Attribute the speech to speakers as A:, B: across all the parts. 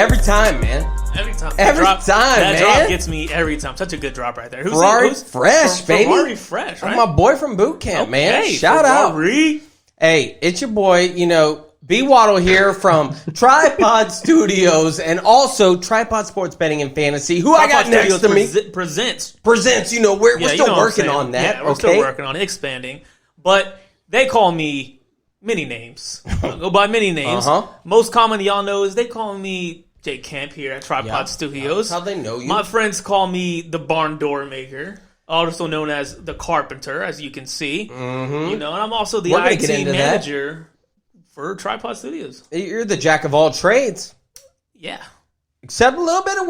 A: Every time, man.
B: Every time.
A: That
B: drop gets me every time. Such a good drop right there.
A: Who's Fresh, baby.
B: Ferrari Fresh, right?
A: My boy from boot camp, man. Shout
B: Ferrari.
A: out. Hey, it's your boy, B. Waddle here from Tripod Studios and also Tripod Sports Betting and Fantasy, who Tripod I got next to me.
B: Presents.
A: We're still working on that.
B: Yeah, we're still working on it, expanding. But they call me many names. I go by many names. Most common, y'all know, is they call me Jay Camp here at Tripod Studios.
A: That's how they know you.
B: My friends call me the Barn Door Maker, also known as the Carpenter, as you can see. Mm-hmm. And I'm also the IT manager for Tripod Studios.
A: You're the jack of all trades.
B: Yeah.
A: Except a little bit of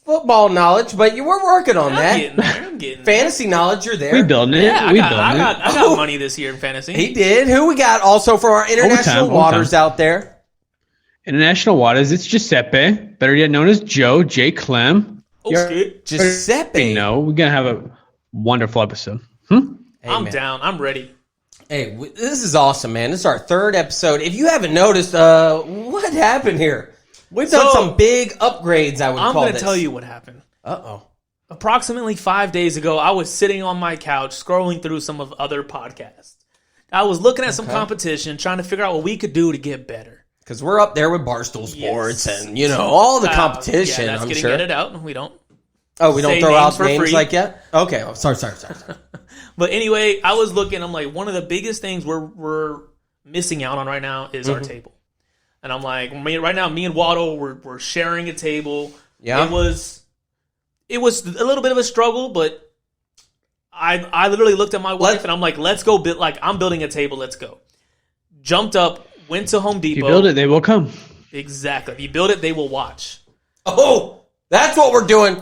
A: football knowledge, but you were working on that.
B: I'm getting
A: fantasy knowledge, you're there.
C: We building it.
B: Yeah, I got money this year in fantasy.
A: He did. Who we got also for our international waters out there?
C: International waters, it's Giuseppe, better yet known as J. Clem.
A: Giuseppe.
C: No, we're going to have a wonderful episode.
B: Hey, I'm down. I'm ready.
A: Hey, this is awesome, man. This is our third episode. If you haven't noticed, what happened here? We've done some big upgrades, I would call this.
B: I'm going to tell you what happened.
A: Uh-oh.
B: Approximately 5 days ago, I was sitting on my couch scrolling through some of other podcasts. I was looking at some competition, trying to figure out what we could do to get better.
A: Because we're up there with Barstool Sports and, all the competition,
B: that's
A: I'm
B: getting
A: sure.
B: Edited out. We don't.
A: Oh, we don't throw out names
B: free.
A: like that? Okay. Oh, sorry.
B: But anyway, I was looking. I'm like, one of the biggest things we're missing out on right now is our table. And I'm like, right now, me and Waddle, we're sharing a table.
A: Yeah.
B: It was a little bit of a struggle, but I literally looked at my wife and I'm like, let's go. I'm building a table. Let's go. Jumped up, went to Home Depot.
C: If you build it, they will come.
B: Exactly. If you build it, they will watch.
A: Oh, that's what we're doing.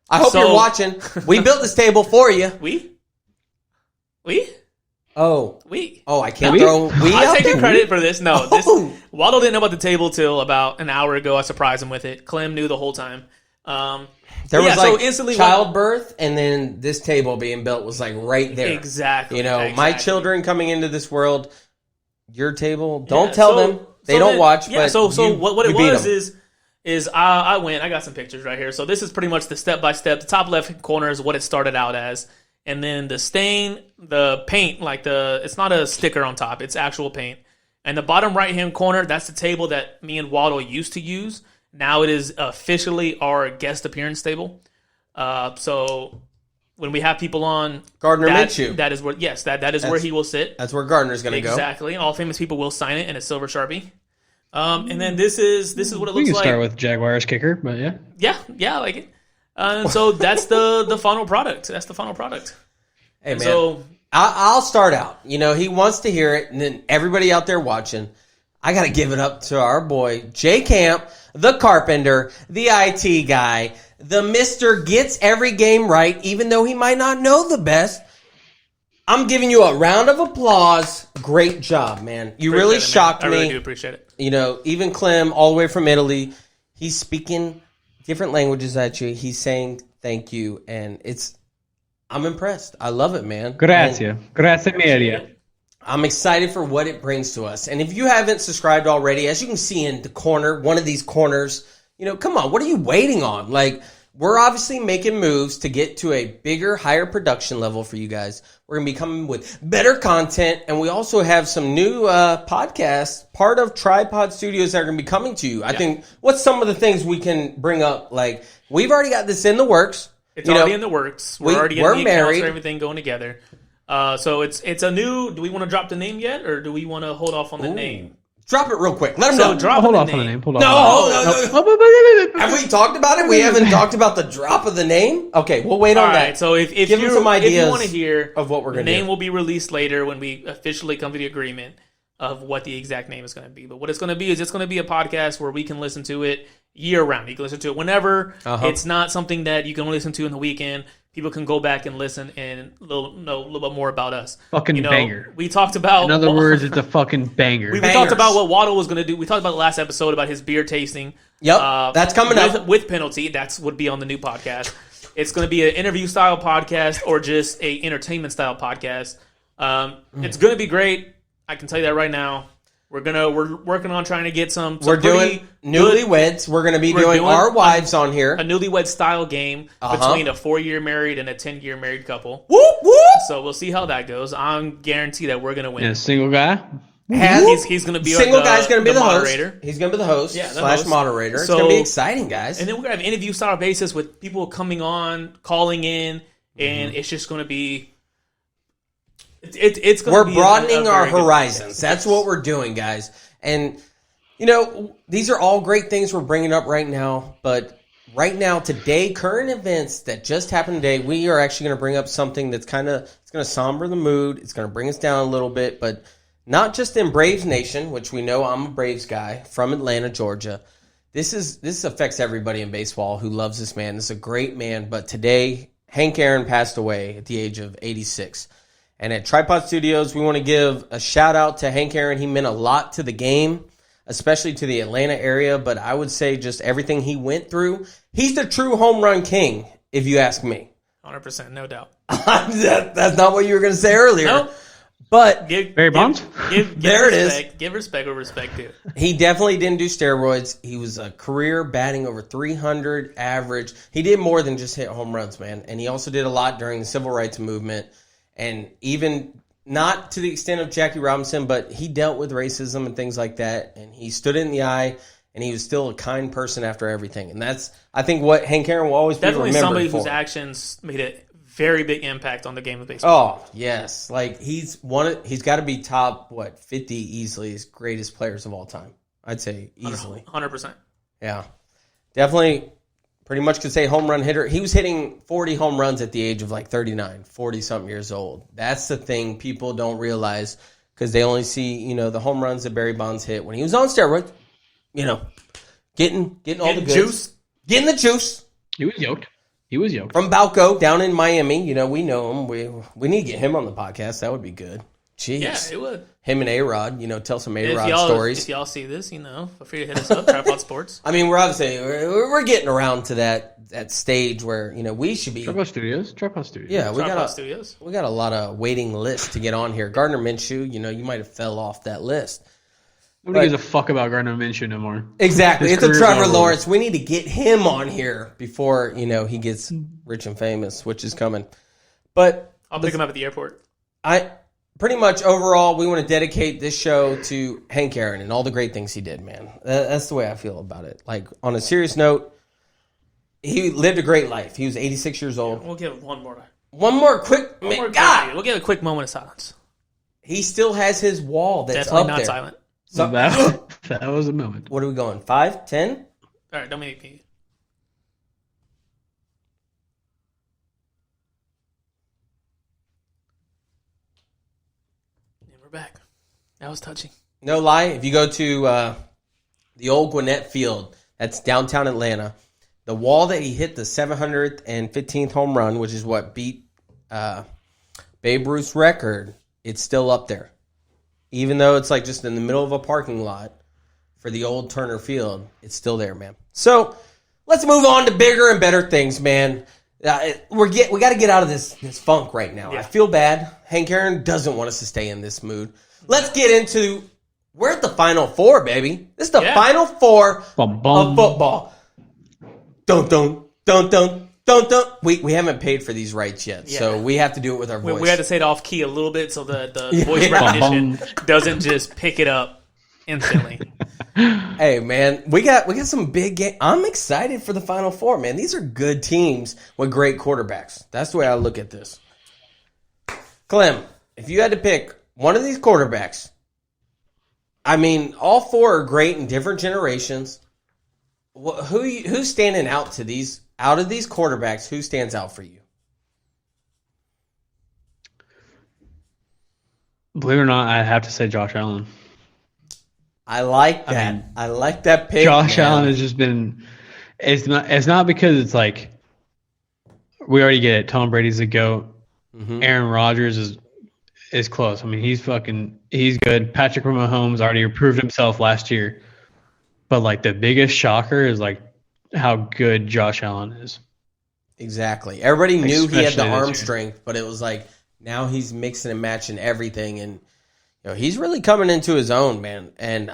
A: I hope you're watching. We built this table for you.
B: We?
A: Oh, I can't throw we.
B: I'm taking credit for this. No, Waddle didn't know about the table till about an hour ago. I surprised him with it. Clem knew the whole time.
A: There was instantly childbirth, and then this table being built was right there.
B: Exactly.
A: My children coming into this world, your table. Don't tell them they don't watch.
B: Yeah.
A: But
B: what it was is I went. I got some pictures right here. So this is pretty much the step by step. The top left corner is what it started out as. And then the stain, the paint, it's not a sticker on top, it's actual paint. And the bottom right-hand corner, that's the table that me and Waddle used to use. Now it is officially our guest appearance table. So when we have people on,
A: Gardner Minshew.
B: That is where, that is where he will sit.
A: That's where Gardner's going to go.
B: Exactly. And all famous people will sign it in a silver Sharpie. And then this is what it looks like.
C: We can start with Jaguars kicker, but yeah.
B: Yeah, I like it. And so that's the final product. That's the final product.
A: Hey, man. So I'll start out. He wants to hear it, and then everybody out there watching, I got to give it up to our boy, Jay Camp, the Carpenter, the IT guy, the Mr. Gets every game right, even though he might not know the best. I'm giving you a round of applause. Great job, man. You really shocked me.
B: I really do appreciate it.
A: Even Clem, all the way from Italy, he's speaking different languages at you. He's saying thank you, and I'm impressed. I love it, man.
C: Grazie mille.
A: I'm excited for what it brings to us. And if you haven't subscribed already, as you can see in the corner, one of these corners, come on, what are you waiting on? We're obviously making moves to get to a bigger, higher production level for you guys. We're going to be coming with better content, and we also have some new podcasts, part of Tripod Studios, that are going to be coming to you. I think, what's some of the things we can bring up? We've already got this in the works.
B: It's already in the works. We're already getting the
A: married.
B: Accounts and everything going together. So it's a new. Do we want to drop the name yet, or do we want to hold off on the name?
A: Drop it real quick. Let them know.
C: Hold off on the name.
A: No. Have we talked about it? We haven't talked about the drop of the name? Okay, we'll wait on that.
B: All right, so if
A: Give them some ideas
B: if you want to hear
A: of what we're going to do.
B: The name will be released later when we officially come to the agreement of what the exact name is going to be. But what it's going to be is it's going to be a podcast where we can listen to it year round. You can listen to it whenever. It's not something that you can only listen to in the weekend. People can go back and listen and know a little bit more about us.
C: Fucking banger.
B: We talked about...
C: In other words, it's a fucking banger.
B: We talked about what Waddle was going to do. We talked about the last episode about his beer tasting.
A: Yep, that's coming up.
B: With penalty. That would be on the new podcast. It's going to be an interview-style podcast or just a entertainment-style podcast. It's going to be great. I can tell you that right now. We're working on trying to get some
A: We're doing newlyweds. We're going to be doing our wives on here.
B: a newlywed style game between a 4-year married and a 10-year married couple.
A: Whoop, whoop.
B: So we'll see how that goes. I'm guaranteed that we're going to win.
C: And a single guy.
B: He's going to be
A: Single guy's going to be the
B: moderator.
A: host. He's going to be the host
B: Yeah, the
A: /
B: host.
A: moderator. It's
B: So-
A: going to be exciting, guys.
B: And then we're going to have interview style basis with people coming on, calling in, and
A: Mm-hmm.
B: it's just going to be. It's going
A: We're
B: to be
A: broadening
B: a
A: our
B: very good
A: horizons.
B: podcast.
A: That's what we're doing, guys. And, these are all great things we're bringing up right now. But right now, today, current events that just happened today, we are actually going to bring up something that's it's going to somber the mood. It's going to bring us down a little bit. But not just in Braves Nation, which we know I'm a Braves guy from Atlanta, Georgia. This affects everybody in baseball who loves this man. This is a great man. But today, Hank Aaron passed away at the age of 86. And at Tripod Studios, we want to give a shout out to Hank Aaron. He meant a lot to the game, especially to the Atlanta area. But I would say just everything he went through. He's the true home run king, if you ask me.
B: 100%, no doubt.
A: That's not what you were going to say earlier.
B: Nope.
A: But
C: Barry Bonds?
A: There it is.
B: respect. Give respect where respect due.
A: he definitely didn't do steroids. He was a career batting over 300 average. He did more than just hit home runs, man. And he also did a lot during the civil rights movement. And even not to the extent of Jackie Robinson, but he dealt with racism and things like that. And he stood it in the eye, and he was still a kind person after everything. And that's, I think, what Hank Aaron will always
B: Definitely
A: be remembered
B: somebody
A: for.
B: whose actions made a very big impact on the game of baseball.
A: Oh, yes. Like, he's got to be top, 50 easily as greatest players of all time. I'd say easily.
B: 100%.
A: Yeah. Definitely pretty much could say home run hitter. He was hitting 40 home runs at the age of 39, 40-something years old. That's the thing people don't realize because they only see, the home runs that Barry Bonds hit when he was on steroids. Getting all the goods.
B: Juice.
A: Getting the juice.
C: He was yoked.
A: From Balco down in Miami. We know him. We need to get him on the podcast. That would be good. Jeez.
B: Yeah, it would.
A: Him and A-Rod, tell some
B: If
A: A-Rod
B: y'all,
A: stories.
B: if y'all see this, feel free to hit us up, Tripod Sports.
A: I mean, we're obviously we're getting around to that stage where we should be.
C: Tripod Studios.
A: Yeah,
B: Tripod Studios.
A: we got a lot of waiting lists to get on here. Gardner Minshew, you might have fell off that list.
C: Nobody gives a fuck about Gardner Minshew no more.
A: Exactly,
C: His
A: it's a
C: career's
A: Trevor
C: over.
A: Lawrence. We need to get him on here before he gets rich and famous, which is coming. But
B: I'll pick him up at the airport.
A: Pretty much overall, we want to dedicate this show to Hank Aaron and all the great things he did, man. That's the way I feel about it. Like, on a serious note, he lived a great life. He was 86 years old.
B: We'll give one more.
A: One more quick, God!
B: We'll give a quick moment of silence.
A: He still has his wall that's
B: Definitely
A: up
B: not
A: there.
B: silent.
A: So,
C: That was a moment.
A: what are we going? 5, 10?
B: All right, Dominic P. And we're back. That was touching.
A: No lie. If you go to the old Gwinnett Field, that's downtown Atlanta, the wall that he hit the 715th home run, which is what beat Babe Ruth's record, it's still up there. Even though it's just in the middle of a parking lot for the old Turner Field, it's still there, man. So let's move on to bigger and better things, man. We got to get out of this funk right now.
B: Yeah.
A: I feel bad. Hank Aaron doesn't want us to stay in this mood. Let's get into. We're at the Final Four, baby. This is the Final Four
C: Bum, bum.
A: of football. Dun dun dun dun dun dun. We haven't paid for these rights yet, so we have to do it with our voice.
B: We had to say it off key a little bit so the voice
A: Yeah.
B: recognition doesn't just pick it up instantly.
A: Hey, man, we got some big game. I'm excited for the Final Four, man. These are good teams with great quarterbacks. That's the way I look at this. Clem, if you had to pick one of these quarterbacks, I mean, all four are great in different generations. Who's standing out to these? Out of these quarterbacks, who stands out for you?
C: Believe it or not, I have to say Josh Allen.
A: I like that. I like that pick.
C: Josh
A: man.
C: Allen has just been. It's not because it's we already get it. Tom Brady's the GOAT.
A: Mm-hmm.
C: Aaron Rodgers is close. I mean, he's good. Patrick Mahomes already proved himself last year. But the biggest shocker is how good Josh Allen is.
A: Exactly. Everybody knew he had the
C: Especially this
A: arm
C: year.
A: strength, but it was now he's mixing and matching everything. And Yo, he's really coming into his own, man. And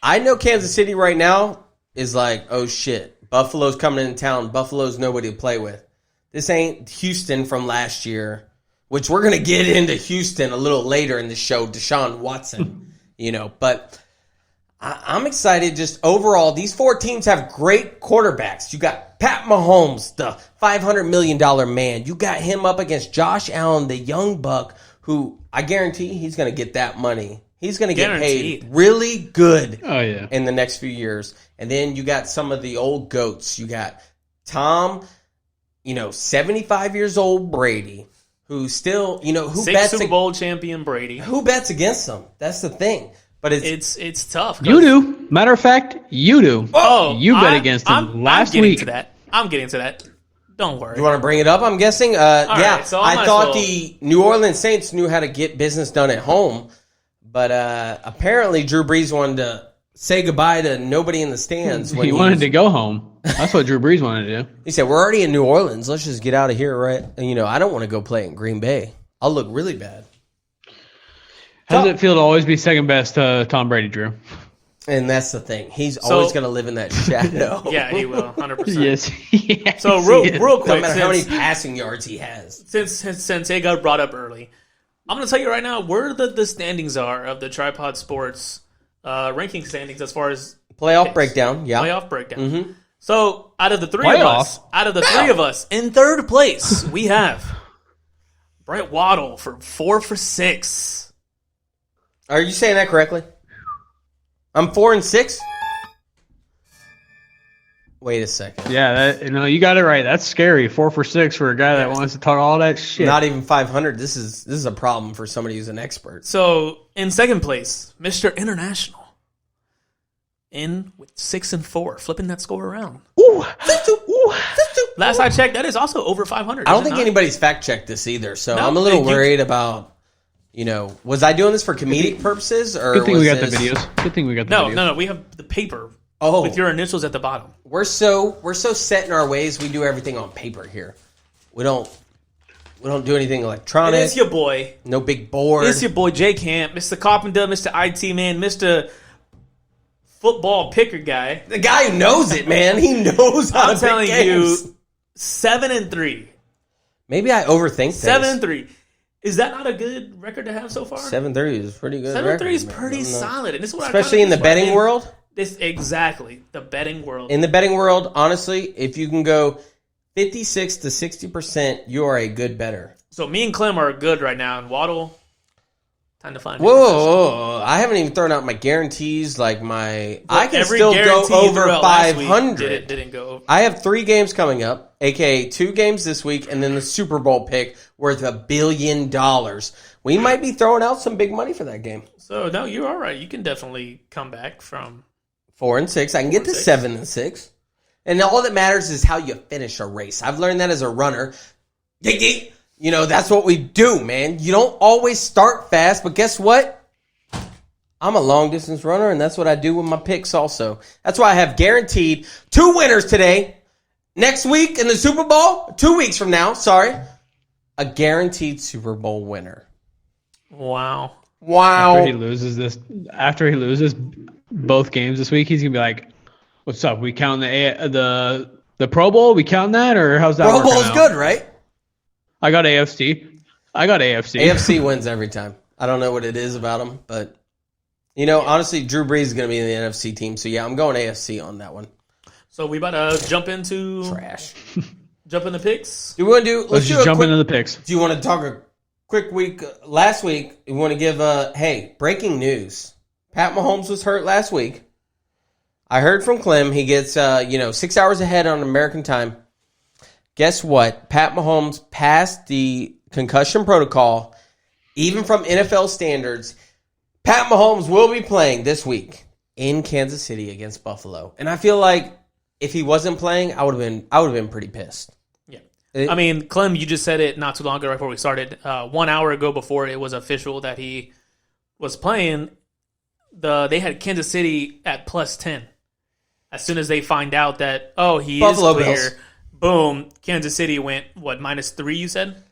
A: I know Kansas City right now is like, oh shit, Buffalo's coming into town. Buffalo's nobody to play with. This ain't Houston from last year, which we're going to get into Houston a little later in the show, Deshaun Watson, but I'm excited just overall. These 4 teams have great quarterbacks. You got Pat Mahomes, the $500 million man. You got him up against Josh Allen, the young buck, who I guarantee he's going to get that money. He's going to get paid really good in the next few years. And then you got some of the old goats. You got Tom, 75 years old Brady, who still, who bets
B: Super Bowl champion Brady.
A: Who bets against them? That's the thing. But
B: it's tough.
C: You do. Matter of fact, you do.
B: Oh,
C: you bet against him last week.
B: I'm getting to that. Don't worry.
A: You want to bring it up, I'm guessing?
B: Right, so
A: I thought the New Orleans Saints knew how to get business done at home, but apparently Drew Brees wanted to say goodbye to nobody in the stands.
C: He wanted to go home. That's what Drew Brees wanted to do.
A: He said, we're already in New Orleans. Let's just get out of here, right? And, I don't want to go play in Green Bay. I'll look really bad.
C: How does it feel to always be second best to Tom Brady, Drew?
A: And that's the thing. He's always going to live in that shadow.
B: Yeah, he will, 100%.
C: Yes.
B: So real quick,
A: no matter how many passing yards he has.
B: Since it got brought up early, I'm going to tell you right now where the standings are of the Tripod Sports ranking standings as far as
A: playoff
B: picks.
A: Breakdown. Yeah,
B: playoff breakdown.
A: Mm-hmm.
B: So out of the three of us, in third place, we have Brett Waddle for 4 for 6.
A: Are you saying that correctly? I'm 4 and 6. Wait a second.
C: Yeah, you got it right. That's scary. 4 for 6 for a guy that wants to talk all that shit.
A: Not even 500. This is a problem for somebody who's an expert.
B: So in second place, Mr. International, in with 6 and 4, flipping that score around.
A: Ooh.
B: Last I checked, that is also over 500.
A: I don't think anybody's fact checked this either, so I'm a little worried about. Was I doing this for comedic purposes, or
C: good thing we got
A: this...
C: the videos? Good thing we got the videos.
B: No, we have the paper with your initials at the bottom.
A: We're so set in our ways. We do everything on paper here. We don't do anything electronic.
B: It is your boy.
A: No big board.
B: It's your boy Jay Camp, Mr. Carpenter, Mr. IT man, Mr. Football picker guy.
A: The guy who knows it, man. He knows how to pick games.
B: You, 7 and 3.
A: Maybe I overthink things.
B: 7 and 3. Is that not a good record to have so far?
A: 7-3 is pretty good.
B: 7-3 is pretty solid, and this is what
A: especially in the betting world.
B: The betting world.
A: In the betting world, honestly, if you can go 56 to 60%, you are a good bettor.
B: So me and Clem are good right now, and Waddle, time to find.
A: Whoa! I haven't even thrown out my guarantees. I can still go over 500.
B: Didn't go over.
A: I have 3 games coming up, aka 2 games this week, and then the Super Bowl pick worth $1 billion. We might be throwing out some big money for that game.
B: So no, you're all right. You can definitely come back from
A: 4 and 6. I can get to 7 and 6, and all that matters is how you finish a race. I've learned that as a runner. That's what we do, man. You don't always start fast, but guess what? I'm a long-distance runner, and that's what I do with my picks also. That's why I have guaranteed 2 winners today. Next week in the Super Bowl, 2 weeks from now, a guaranteed Super Bowl winner.
B: Wow.
C: After he loses both games this week, he's going to be like, what's up? We count the Pro Bowl? We count that, or how's that
A: Pro
C: working
A: Bowl's
C: out?
A: good, right?
C: I got AFC.
A: AFC wins every time. I don't know what it is about them, but honestly, Drew Brees is going to be in the NFC team. So yeah, I'm going AFC on that one.
B: So we about to jump into
A: trash.
B: Jump into picks.
A: Do we want to do?
C: Let's just jump into the picks.
A: Do you want to talk a quick week? Last week, we want to give breaking news. Pat Mahomes was hurt last week. I heard from Clem. He gets 6 hours ahead on American time. Guess what? Pat Mahomes passed the concussion protocol, even from NFL standards. Pat Mahomes will be playing this week in Kansas City against Buffalo, and I feel like if he wasn't playing, I would have been pretty pissed.
B: Yeah, Clem, you just said it not too long ago, right before we started. 1 hour ago, before it was official that he was playing, they had Kansas City at +10. As soon as they find out that he Buffalo is clear. Bills. Boom, Kansas City went, what, -3 you said?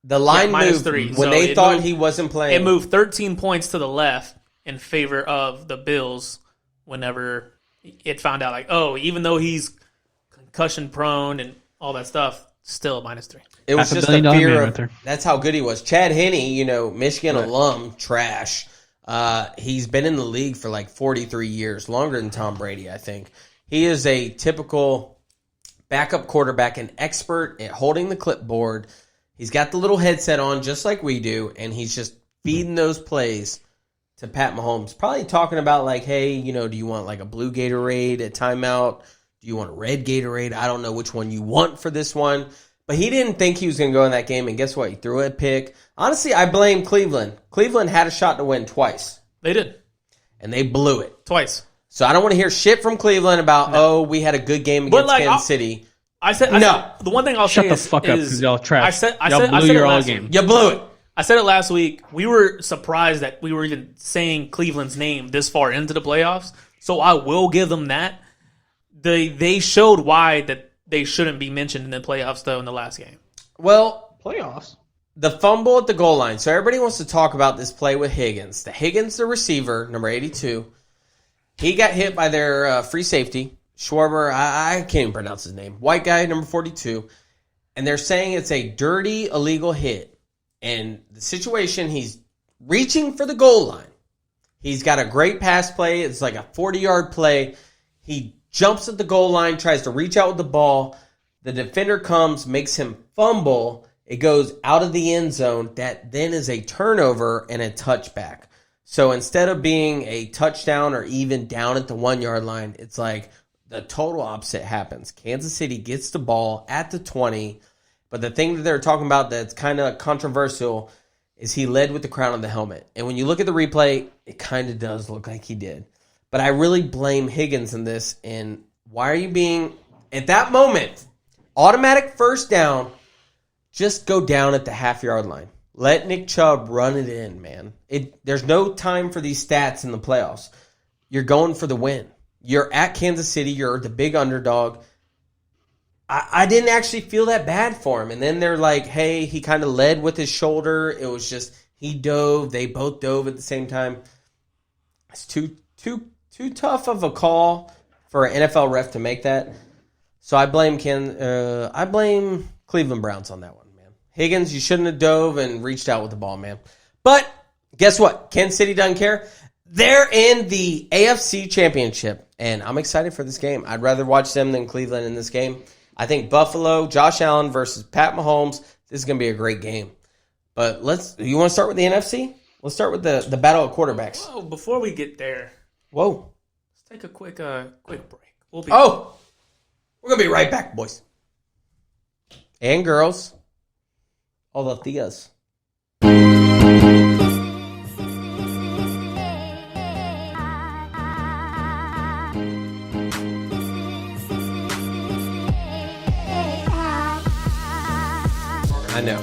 A: The line
B: minus
A: moved
B: 3.
A: when
B: So
A: they
B: it
A: thought
B: moved-
A: he wasn't playing.
B: It moved 13 points to the left in favor of the Bills whenever it found out, like, oh, even though he's concussion prone and all that stuff, still minus 3.
A: It was
C: $500
A: just a
C: million
A: fear
C: man
A: of
C: right there.
A: that's how good he was. Chad Henne, Michigan alum, trash. He's been in the league for like 43 years, longer than Tom Brady, I think. He is a typical backup quarterback, an expert at holding the clipboard. He's got the little headset on just like we do, and he's just feeding those plays to Pat Mahomes. Probably talking about like, hey, do you want like a blue Gatorade at timeout? Do you want a red Gatorade? I don't know which one you want for this one. But he didn't think he was going to go in that game, and guess what? He threw a pick. Honestly, I blame Cleveland. Cleveland had a shot to win twice,
B: They did.
A: and they blew it.
B: Twice.
A: So I don't want to hear shit from Cleveland about, we had a good game
B: But,
A: against
B: like,
A: Kansas City.
B: I said the one thing I'll
C: Shut
B: say
C: the
B: is,
C: fuck up because y'all trash.
B: I
C: Y'all blew
B: said it
C: your all
B: last
C: game.
B: week.
A: You blew it.
B: I said it last week. We were surprised that we were even saying Cleveland's name this far into the playoffs. So I will give them that. They showed why that they shouldn't be mentioned in the playoffs, though, in the last game.
A: Well,
C: Playoffs.
A: the fumble at the goal line. So everybody wants to talk about this play with Higgins. The receiver, number 82, he got hit by their free safety. Schwarber, I can't even pronounce his name. White guy, number 42. And they're saying it's a dirty, illegal hit. And the situation, he's reaching for the goal line. He's got a great pass play. It's like a 40-yard play. He jumps at the goal line, tries to reach out with the ball. The defender comes, makes him fumble. It goes out of the end zone. That then is a turnover and a touchback. So instead of being a touchdown or even down at the 1-yard line, it's like the total opposite happens. Kansas City gets the ball at the 20, but the thing that they're talking about that's kind of controversial is he led with the crown of the helmet. And when you look at the replay, it kind of does look like he did. But I really blame Higgins in this. And why are you being, at that moment, automatic first down, just go down at the half-yard line. Let Nick Chubb run it in, man. There's no time for these stats in the playoffs. You're going for the win. You're at Kansas City. You're the big underdog. I didn't actually feel that bad for him. And then they're like, hey, he kind of led with his shoulder. It was just he dove. They both dove at the same time. It's too tough of a call for an NFL ref to make that. So I blame Cleveland Browns on that one, man. Higgins, you shouldn't have dove and reached out with the ball, man. But guess what? Kansas City doesn't care. They're in the AFC Championship, and I'm excited for this game. I'd rather watch them than Cleveland in this game. I think Buffalo, Josh Allen versus Pat Mahomes, this is going to be a great game. But you want to start with the NFC? Let's start with the battle of quarterbacks.
B: Oh, before we get there,
A: Whoa.
B: let's take a quick break. We're
A: going to be right back, boys. And girls. All the tias. I know.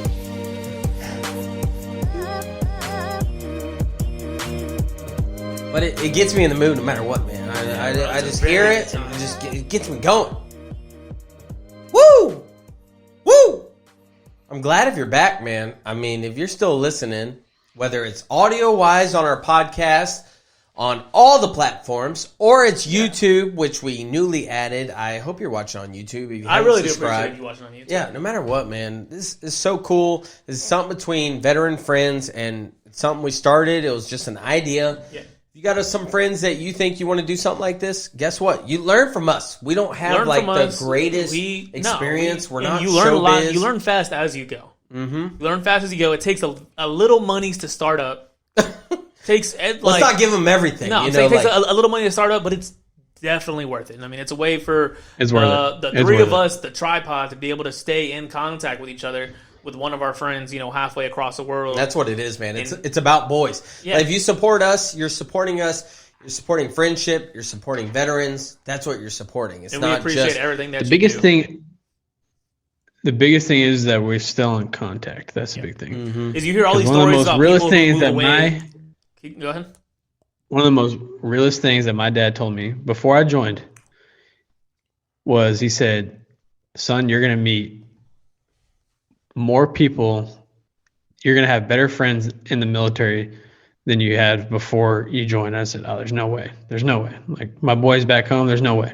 A: But it gets me in the mood no matter what, man. I just hear it and it gets me going. Woo! Woo! I'm glad if you're back, man. I mean, if you're still listening, whether it's audio-wise on our podcast, on all the platforms, or it's YouTube, which we newly added. I hope you're watching on YouTube. If you
B: I
A: haven't
B: really do
A: subscribed.
B: appreciate you watching on YouTube.
A: Yeah, no matter what, man. This is so cool. This is something between veteran friends, and it's something we started. It was just an idea.
B: Yeah.
A: You got some friends that you think you want to do something like this, guess what? You learn from us. We don't have like the greatest experience. We're not
B: you learn a lot.
A: showbiz.
B: You learn fast as you go. Mm-hmm. You learn fast as you go. It takes a little monies to start up. Let's
A: not give them everything.
B: No,
A: you
B: it
A: know,
B: takes a little money to start up, but it's definitely worth it. I mean, it's a way for the three of us, the tripod, to be able to stay in contact with each other, with one of our friends, halfway across the world.
A: That's what it is, man. It's about boys.
B: Yeah.
A: Like, if you support us, you're supporting us. You're supporting friendship. You're supporting veterans. That's what you're supporting. It's
B: and
A: not
B: we appreciate
A: just
B: everything that
C: The
B: you
C: biggest
B: do.
C: thing. The biggest thing is that we're still in contact. That's the big thing.
A: Mm-hmm.
B: Is you hear all these
C: One of the
B: stories
C: most
B: about
C: realest
B: people who
C: things
B: move
C: that
B: away. Go ahead.
C: one of the most realest things that my dad told me before I joined was he said, "Son, you're going to meet more people you're gonna have better friends in the military than you had before you joined. I said, oh, there's no way. There's no way. Like my boys back home, there's no way.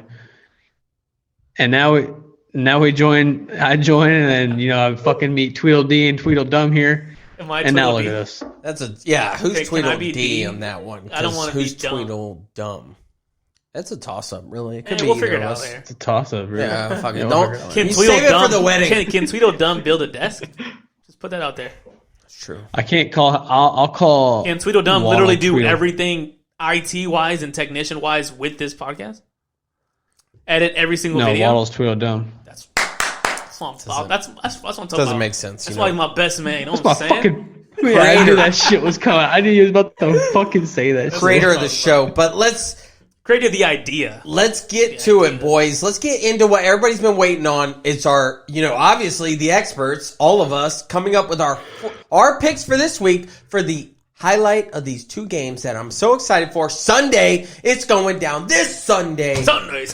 C: And now we join. I join, and then I fucking meet Tweedledee and Tweedledum here. And now look at us.
A: That's who's
B: Okay,
A: Tweedledee on that one?
B: I don't want to be
A: who's
B: dumb.
A: Tweedledum? That's a toss up, really. It
B: Hey,
A: could be
B: we'll
A: either
B: figure it
A: of
B: out
A: us.
B: later.
C: It's a toss up, really.
A: Yeah, fucking
C: Yeah,
A: don't.
C: we'll figure it out.
B: Can
A: You save it for the wedding.
B: Can Tweedledum build a desk? Just put that out there.
A: That's true.
C: I can't call. I'll call.
B: Can Tweedledum
C: Waddle
B: literally do
C: Tweedle.
B: everything IT wise and technician wise with this podcast? Edit every single
C: No,
B: video.
C: Waddle's Tweedledum.
B: That's what I'm that's what I'm talking about.
A: Doesn't make sense.
B: That's
A: you
B: why
A: know?
B: he's my best man. You know what
C: My
B: I'm saying?
C: fucking. Man, I knew that shit was coming. I knew you was about to fucking say that. shit.
A: Creator of the show. But let's
B: Created the idea.
A: get to it, boys. Let's get into what everybody's been waiting on. It's our, obviously the experts, all of us, coming up with our picks for this week for the highlight of these two games that I'm so excited for. Sunday, it's going down this Sunday.
B: Sunday.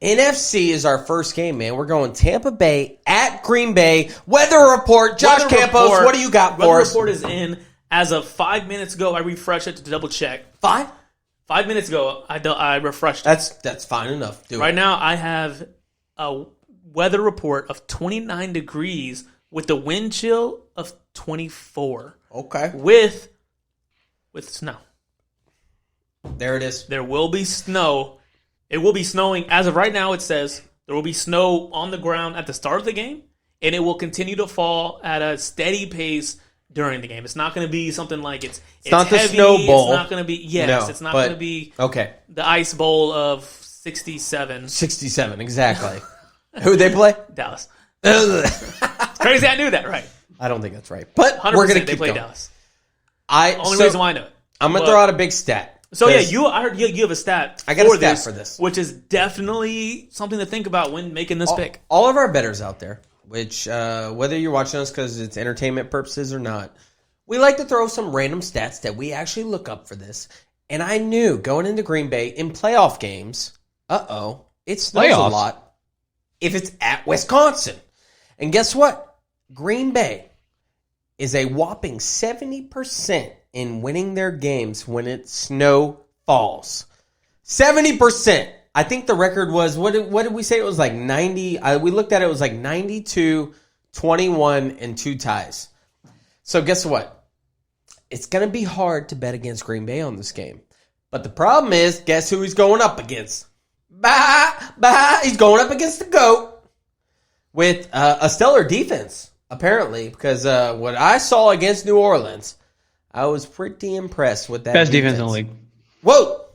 A: NFC is our first game, man. We're going Tampa Bay at Green Bay. Weather report. Josh
B: Weather
A: Campos,
B: report-
A: what do you got for
B: Weather
A: us?
B: report is in. As of 5 minutes ago, I refreshed it to double check.
A: 5?
B: 5 minutes ago, I refreshed it.
A: That's fine enough. Do
B: Right
A: it.
B: now, I have a weather report of 29 degrees with the wind chill of 24
A: Okay.
B: with snow.
A: There it is.
B: There will be snow. It will be snowing. As of right now, it says there will be snow on the ground at the start of the game, and it will continue to fall at a steady pace during the game. It's not going to be something like it's
A: not the
B: heavy.
A: Snow Bowl.
B: It's not going to be it's not going to be
A: Okay.
B: the Ice Bowl of 67
A: 67, exactly. Who'd they play?
B: Dallas.
A: I
B: Crazy, I knew that right.
A: don't think that's right. But
B: 100%
A: we're going to
B: they
A: keep
B: play
A: going.
B: Dallas.
A: Only
B: Reason why I know it.
A: I'm going to
B: But-
A: throw out a big stat.
B: So yeah,
A: 'Cause
B: I heard you have a stat.
A: I got a stat for this.
B: which is definitely something to think about when making this pick.
A: all of our bettors out there, which whether you're watching us because it's entertainment purposes or not, we like to throw some random stats that we actually look up for this. And I knew going into Green Bay in playoff games, it snows a
C: Playoffs?
A: lot if it's at Wisconsin. And guess what? Green Bay is a whopping 70% in winning their games when it snow falls. 70%. I think the record was, what did we say? It was like 90. We looked at it, it was like 92, 21, and 2 ties. So guess what? It's going to be hard to bet against Green Bay on this game. But the problem is, guess who he's going up against? He's going up against the GOAT with a stellar defense, apparently, because what I saw against New Orleans, I was pretty impressed with that
C: Best defense in the league.
A: Whoa.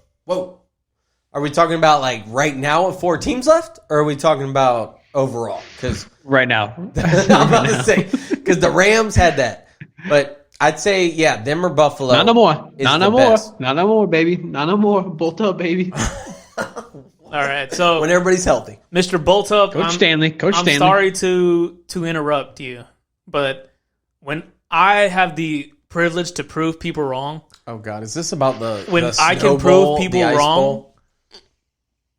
A: Are we talking about like right now with 4 teams left? Or are we talking about overall? Because
C: Right now.
A: I'm about to say, because the Rams had that. But I'd say, yeah, them or Buffalo.
C: Not no more.
A: is
C: Not
A: the
C: no more.
A: best.
C: Not no more, baby. Not no more. Bolt up, baby.
B: All right, so
A: When everybody's healthy.
B: Mr. Boltup,
C: Coach Stanley. Coach
B: I'm
C: Stanley.
B: sorry to interrupt you, but when I have the privilege to prove people wrong,
A: Oh, God. Is this about the
B: when
A: the
B: I
A: Snow
B: can prove
A: Bowl,
B: people
A: the Ice
B: wrong,
A: Bowl?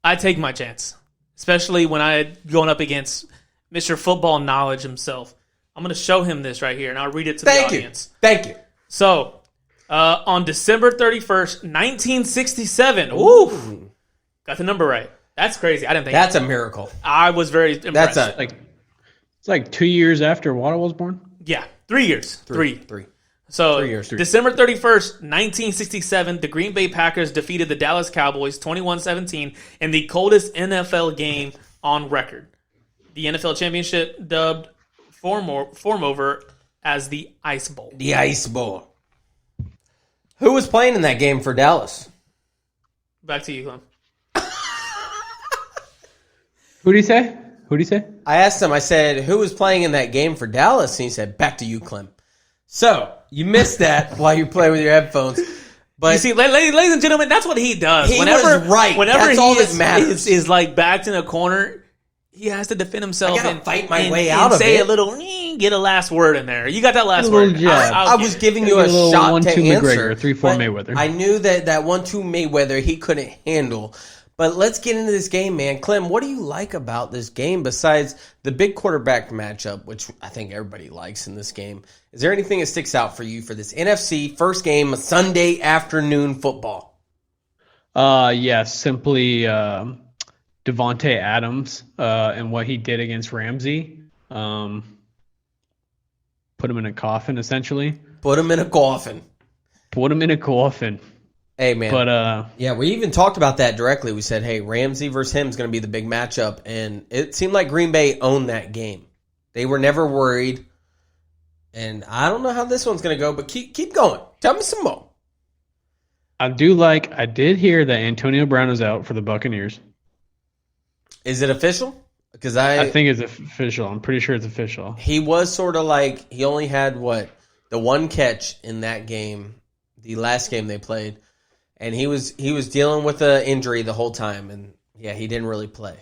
B: I take my chance. Especially when I'm going up against Mr. Football Knowledge himself. I'm going to show him this right here, and I'll read it to the audience.
A: Thank you.
B: So, on December 31st, 1967, ooh, got the number right. That's crazy. I didn't think
A: That's a miracle.
B: I was very impressed.
A: That's
C: It's like 2 years after Waddle was born.
B: Yeah, 3 years. Three.
A: Three.
B: So,
A: 3 years.
B: December 31st, 1967, the Green Bay Packers defeated the Dallas Cowboys 21-17 in the coldest NFL game on record. The NFL Championship dubbed form over as the Ice Bowl.
A: The Ice Bowl. Who was playing in that game for Dallas?
B: Back to you, Clem.
C: Who'd he say? Who'd he say?
A: I asked him, I said, who was playing in that game for Dallas? And he said, back to you, Clem. So, you missed that while you play with your headphones. But
B: You see, ladies and gentlemen, that's what he does.
A: He was right.
B: Whenever
A: That's
B: he
A: all that matters.
B: is like backed in a corner, he has to defend himself.
A: I gotta
B: and
A: fight my
B: and-
A: way
B: and
A: out of
B: say
A: it.
B: a little, get a last word in there. You got that last
C: A little
B: word.
C: jab.
A: I was giving you a
C: little
A: shot
C: 1-2
A: to answer.
C: McGregor, 3-4
A: but
C: Mayweather.
A: I knew that 1-2 Mayweather he couldn't handle. But let's get into this game, man. Clem, what do you like about this game besides the big quarterback matchup, which I think everybody likes in this game? Is there anything that sticks out for you for this NFC first game, Sunday afternoon football?
C: Simply Devontae Adams and what he did against Ramsey. Put him in a coffin, essentially.
A: Put him in a coffin. Hey, man.
C: But
A: yeah, we even talked about that directly. We said, hey, Ramsey versus him is going to be the big matchup. And it seemed like Green Bay owned that game. They were never worried. And I don't know how this one's going to go, but keep going. Tell me some more.
C: I did hear that Antonio Brown is out for the Buccaneers.
A: Is it official? Because
C: I think it's official. I'm pretty sure it's official.
A: He was sort of like, he only had the one catch in that game, the last game they played. And he was dealing with an injury the whole time, and yeah, he didn't really play.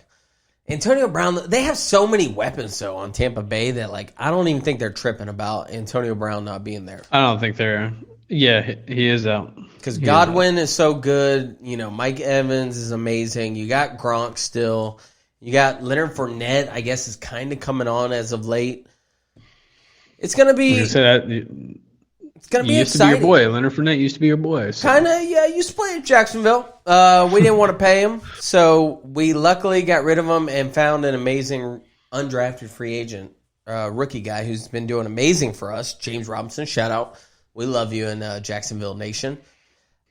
A: Antonio Brown, they have so many weapons though on Tampa Bay that I don't even think they're tripping about Antonio Brown not being there.
C: I don't think they're. Yeah, he is out.
A: Because Godwin is so good. Mike Evans is amazing. You got Gronk still. You got Leonard Fournette, I guess, is kind of coming on as of late. It's gonna be.
C: It's gonna be
A: exciting.
C: To be your boy. Leonard Fournette used to be your boy. So.
A: Kind of, yeah. Used to play at Jacksonville. We didn't want to pay him, so we luckily got rid of him and found an amazing undrafted free agent, rookie guy who's been doing amazing for us. James Robinson, shout out. We love you in Jacksonville Nation.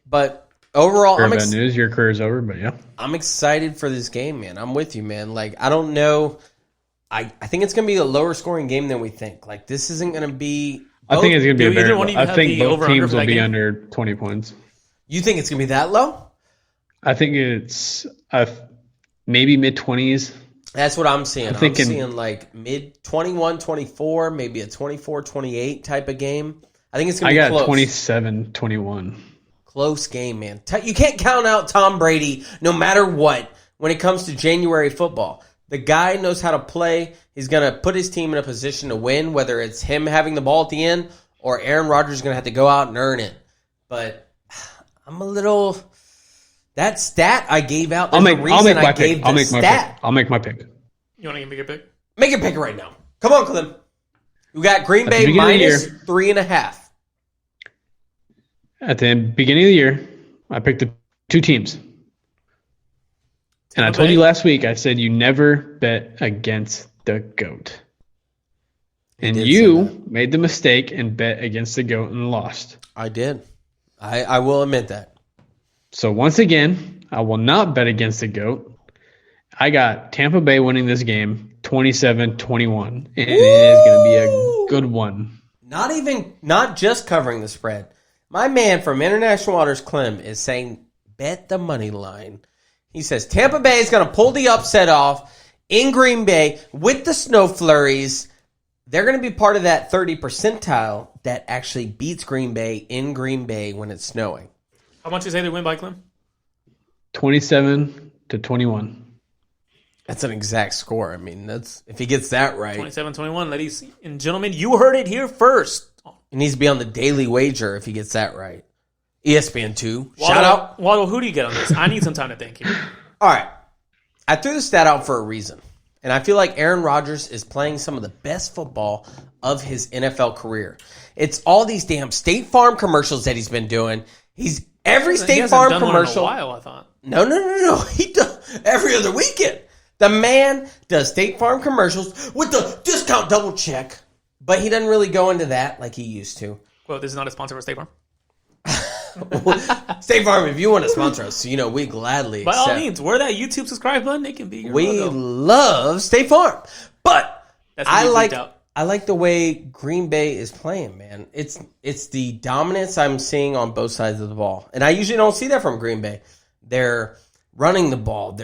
A: But overall,
C: bad news. Your career's over, but yeah,
A: I'm excited for this game, man. I'm with you, man. I don't know. I think it's gonna be a lower scoring game than we think. This isn't gonna be.
C: I think it's going to be I think both teams will be
B: game?
C: under 20 points.
A: You think it's going to be that low?
C: I think it's maybe mid-20s.
A: That's what I'm seeing. I'm seeing mid 21, 24, maybe a 24, 28 type of game. I think it's going to be close.
C: I got 27, 21.
A: Close game, man. You can't count out Tom Brady no matter what when it comes to January football. The guy knows how to play. He's going to put his team in a position to win, whether it's him having the ball at the end or Aaron Rodgers is going to have to go out and earn it. But I'm a little... That stat I gave out,
C: I'll make my pick. I'll make my pick.
B: You want to give me your pick?
A: Make your pick right now. Come on, Clem. We got Green Bay minus 3.5.
C: At the beginning of the year, I picked the two teams. And I told you last week, I said you never bet against the GOAT. And you made the mistake and bet against the GOAT and lost.
A: I did. I will admit that.
C: So once again, I will not bet against the GOAT. I got Tampa Bay winning this game 27-21. And it is going to be a good one.
A: Not just covering the spread. My man from International Waters, Clem, is saying bet the money line. He says Tampa Bay is going to pull the upset off in Green Bay with the snow flurries. They're going to be part of that 30 percentile that actually beats Green Bay in Green Bay when it's snowing.
B: How much you say they win by, Clem?
C: 27-21.
A: That's an exact score. I mean, that's if he gets that right.
B: 27-21, ladies and gentlemen. You heard it here first.
A: He needs to be on the daily wager if he gets that right. ESPN 2. Shout out.
B: Waddle, who do you get on this? I need some time to think here.
A: All right. I threw the stat out for a reason. And I feel like Aaron Rodgers is playing some of the best football of his NFL career. It's all these damn State Farm commercials that he's been doing. Every State Farm commercial.
B: One in a while, I thought.
A: No. He does every other weekend. The man does State Farm commercials with the discount double check. But he doesn't really go into that like he used to.
B: Well, this is not a sponsor for State Farm.
A: State Farm, if you want to sponsor us, we gladly accept.
B: By all means, where that YouTube subscribe button, it can be your
A: We
B: logo.
A: love State Farm. But I like the way Green Bay is playing, man. It's the dominance I'm seeing on both sides of the ball. And I usually don't see that from Green Bay. They're running the ball.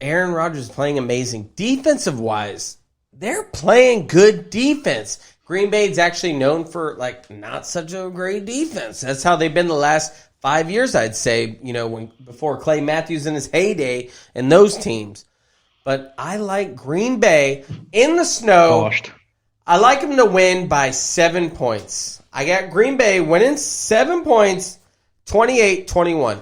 A: Aaron Rodgers is playing amazing. Defensive-wise, they're playing good defense. Green Bay's actually known for not such a great defense. That's how they've been the last 5 years, I'd say, before Clay Matthews in his heyday and those teams. But I like Green Bay in the snow.
C: Washed.
A: I like them to win by 7 points. I got Green Bay winning 7 points, 28-21.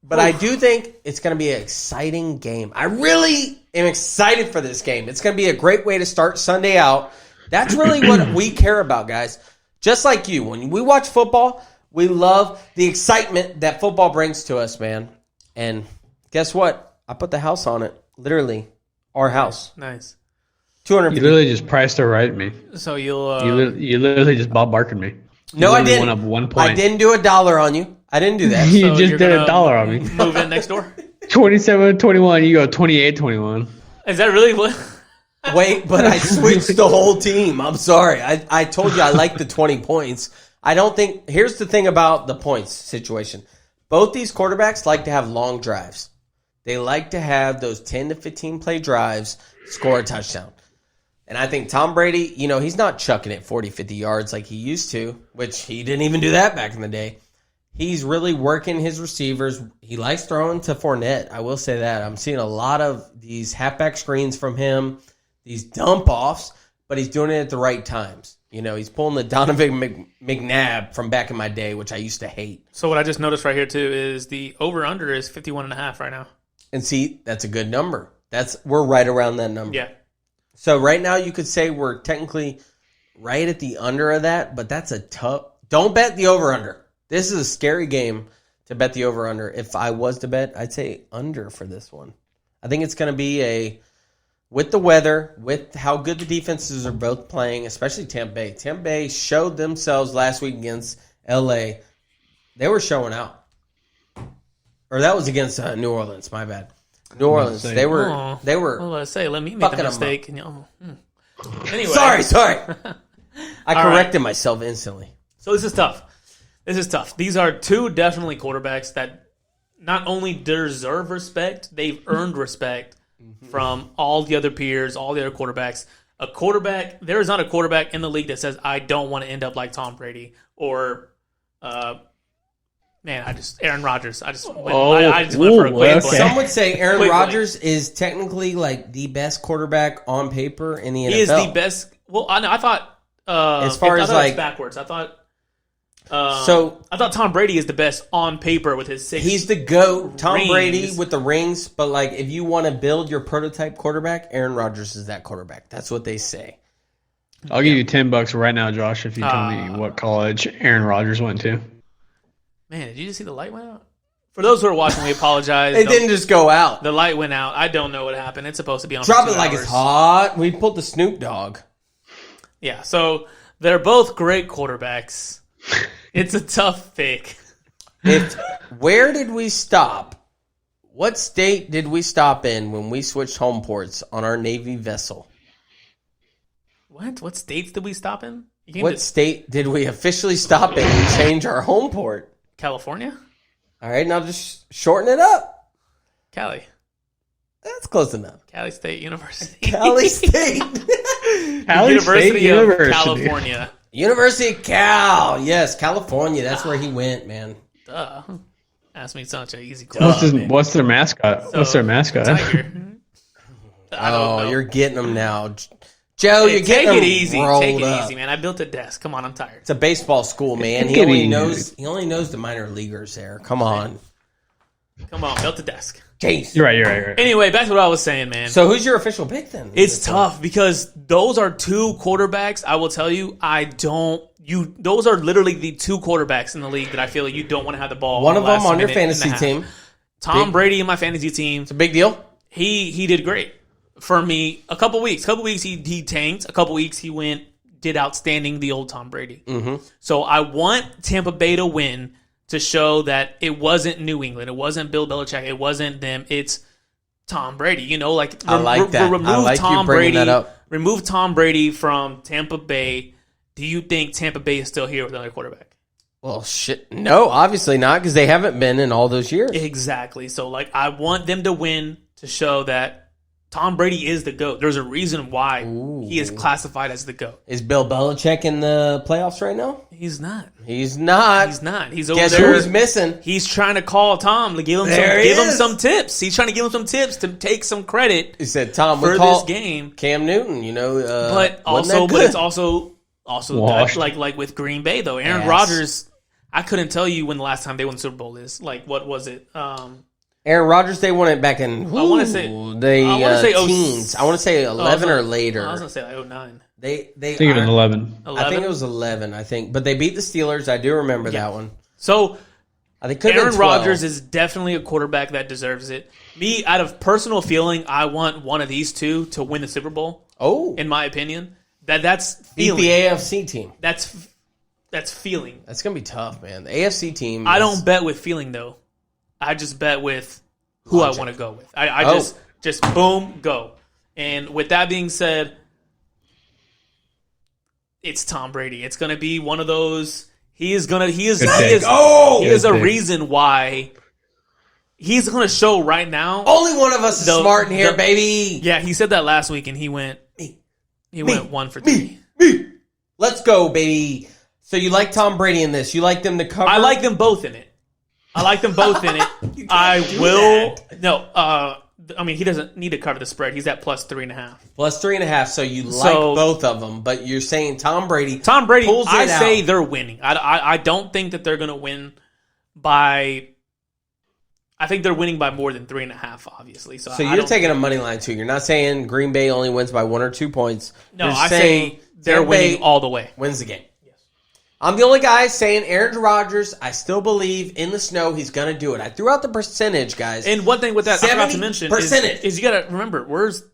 A: But I do think it's going to be an exciting game. I really am excited for this game. It's going to be a great way to start Sunday out. That's really what we care about, guys. Just like you. When we watch football, we love the excitement that football brings to us, man. And guess what? I put the house on it. Literally, our house.
B: Nice.
A: 250.
C: You literally just priced it right at me.
B: So you'll.
C: You literally just Bob Barkered me.
A: No, I didn't.
C: Went up 1 point.
A: I didn't do $1 on you. I didn't do that.
C: You
B: so
C: just
B: you're
C: did
B: gonna
C: $1 on me.
B: Move in next door.
C: 27-21. You go 28-21.
B: Is that really what?
A: Wait, but I switched the whole team. I'm sorry. I told you I like the 20 points. I don't think – here's the thing about the points situation. Both these quarterbacks like to have long drives. They like to have those 10 to 15 play drives, score a touchdown. And I think Tom Brady, he's not chucking it 40, 50 yards like he used to, which he didn't even do that back in the day. He's really working his receivers. He likes throwing to Fournette. I will say that. I'm seeing a lot of these halfback screens from him, these dump-offs, but he's doing it at the right times. He's pulling the Donovan McNabb from back in my day, which I used to hate.
B: So what I just noticed right here, too, is the over-under is 51.5 right now.
A: And see, that's a good number. We're right around that number.
B: Yeah.
A: So right now you could say we're technically right at the under of that, but that's a tough. Don't bet the over-under. This is a scary game to bet the over-under. If I was to bet, I'd say under for this one. I think it's going to be with the weather, with how good the defenses are both playing, especially Tampa Bay. Tampa Bay showed themselves last week against L.A. They were showing out. Or that was against New Orleans, my bad. New Orleans, they were.
B: Well, let's say, let me make the mistake. Anyway,
A: sorry. I corrected myself instantly.
B: So this is tough. These are two definitely quarterbacks that not only deserve respect, they've earned respect from all the other peers, all the other quarterbacks. There is not a quarterback in the league that says, I don't want to end up like Tom Brady or Aaron Rodgers. I just went for a quick play.
A: Some would say Aaron Rodgers is technically like the best quarterback on paper in the NFL.
B: He is the best. Well, I thought
A: as far as like
B: it's backwards. I thought Tom Brady is the best on paper with his 6.
A: He's the GOAT. Tom
B: rings.
A: Brady with the rings, but like if you want to build your prototype quarterback, Aaron Rodgers is that quarterback. That's what they say.
C: I'll give you $10 right now, Josh, if you tell me what college Aaron Rodgers went to.
B: Man, did you just see the light went out? For those who are watching, we apologize.
A: It didn't just go out.
B: The light went out. I don't know what happened. It's supposed to be on.
A: Drop
B: for 2
A: it like
B: hours.
A: it's hot. We pulled the Snoop Dogg.
B: Yeah, so they're both great quarterbacks. It's a tough pick.
A: Where did we stop? What state did we stop in when we switched home ports on our Navy vessel?
B: What states did we stop in?
A: What state did we officially stop in and change our home port?
B: California?
A: All right, now just shorten it up.
B: Cali.
A: That's close enough.
B: Cali State University.
A: Cali State.
B: University of California.
A: University of Cal. Yes, California. That's where he went, man.
B: Duh. Ask me such an easy question.
C: What's their mascot? What's their mascot?
B: Tiger.
A: You're getting them now. Joe, you're getting them
B: Take it easy.
A: rolled
B: Take it
A: up.
B: easy, man. I built a desk. Come on, I'm tired.
A: It's a baseball school, man. He only knows the minor leaguers there. Come on.
B: Come on, built a desk.
A: Jeez.
C: You're right.
B: Anyway, back to what I was saying, man.
A: So who's your official pick then?
B: It's tough because those are two quarterbacks. I will tell you, those are literally the two quarterbacks in the league that I feel like you don't want to have the ball.
A: One of them
B: last
A: on your
B: minute and a
A: fantasy
B: half.
A: team.
B: Tom Brady in my fantasy team.
A: It's a big deal.
B: He did great for me. A couple weeks he tanked. A couple weeks he did outstanding. The old Tom Brady.
A: Mm-hmm.
B: So I want Tampa Bay to win to show that it wasn't New England. It wasn't Bill Belichick. It wasn't them. It's Tom Brady. I like that.
A: I like you bringing that up.
B: Remove Tom Brady from Tampa Bay. Do you think Tampa Bay is still here with another quarterback?
A: Well, shit. No, obviously not, because they haven't been in all those years.
B: Exactly. So, I want them to win to show that Tom Brady is the GOAT. There's a reason why he is classified as the GOAT.
A: Is Bill Belichick in the playoffs right now?
B: He's not.
A: He's not.
B: He's over
A: Guess
B: there.
A: who's missing?
B: He's trying to call Tom to give him some tips. He's trying to give him some tips to take some credit.
A: He said, "Tom,
B: for this game."
A: Cam Newton,
B: but it's also
A: washed.
B: like with Green Bay though. Aaron Rodgers I couldn't tell you when the last time they won the Super Bowl is. Like, what was it?
A: Aaron Rodgers, they won it back in
B: I wanna say
A: teens. I want to say 11 or later.
B: I was going to say like 09.
A: They
C: I think it was 11.
A: I think it was 11, but they beat the Steelers. I do remember that one.
B: So
A: I think
B: Aaron Rodgers is definitely a quarterback that deserves it. Me, out of personal feeling, I want one of these two to win the Super Bowl.
A: Oh,
B: In my opinion. That's
A: beat
B: feeling.
A: the AFC team.
B: That's feeling.
A: That's going to be tough, man. The AFC team.
B: I don't bet with feeling, though. I just bet with who I want to go with. I just boom, go. And with that being said, it's Tom Brady. It's going to be one of those. He is a reason why he's going to show right now.
A: Only one of us is smart in here, baby.
B: Yeah, he said that last week, and he went 1 for 3.
A: Me. Let's go, baby. So you like Tom Brady in this? You like them to cover?
B: I like them both in it. I will. No, I mean, he doesn't need to cover the spread. He's at plus 3.5.
A: Plus 3.5. So you like both of them, but you're saying Tom Brady.
B: I say they're winning. I don't think that they're going to win by. I think they're winning by more than 3.5, obviously. So
A: you're taking a money line too. You're not saying Green Bay only wins by 1 or 2 points.
B: No, I say they're winning all the way.
A: Wins the game. I'm the only guy saying Aaron Rodgers. I still believe in the snow he's going to do it. I threw out the percentage, guys.
B: And one thing with that, I forgot to mention
A: percentage
B: is you got to remember, where's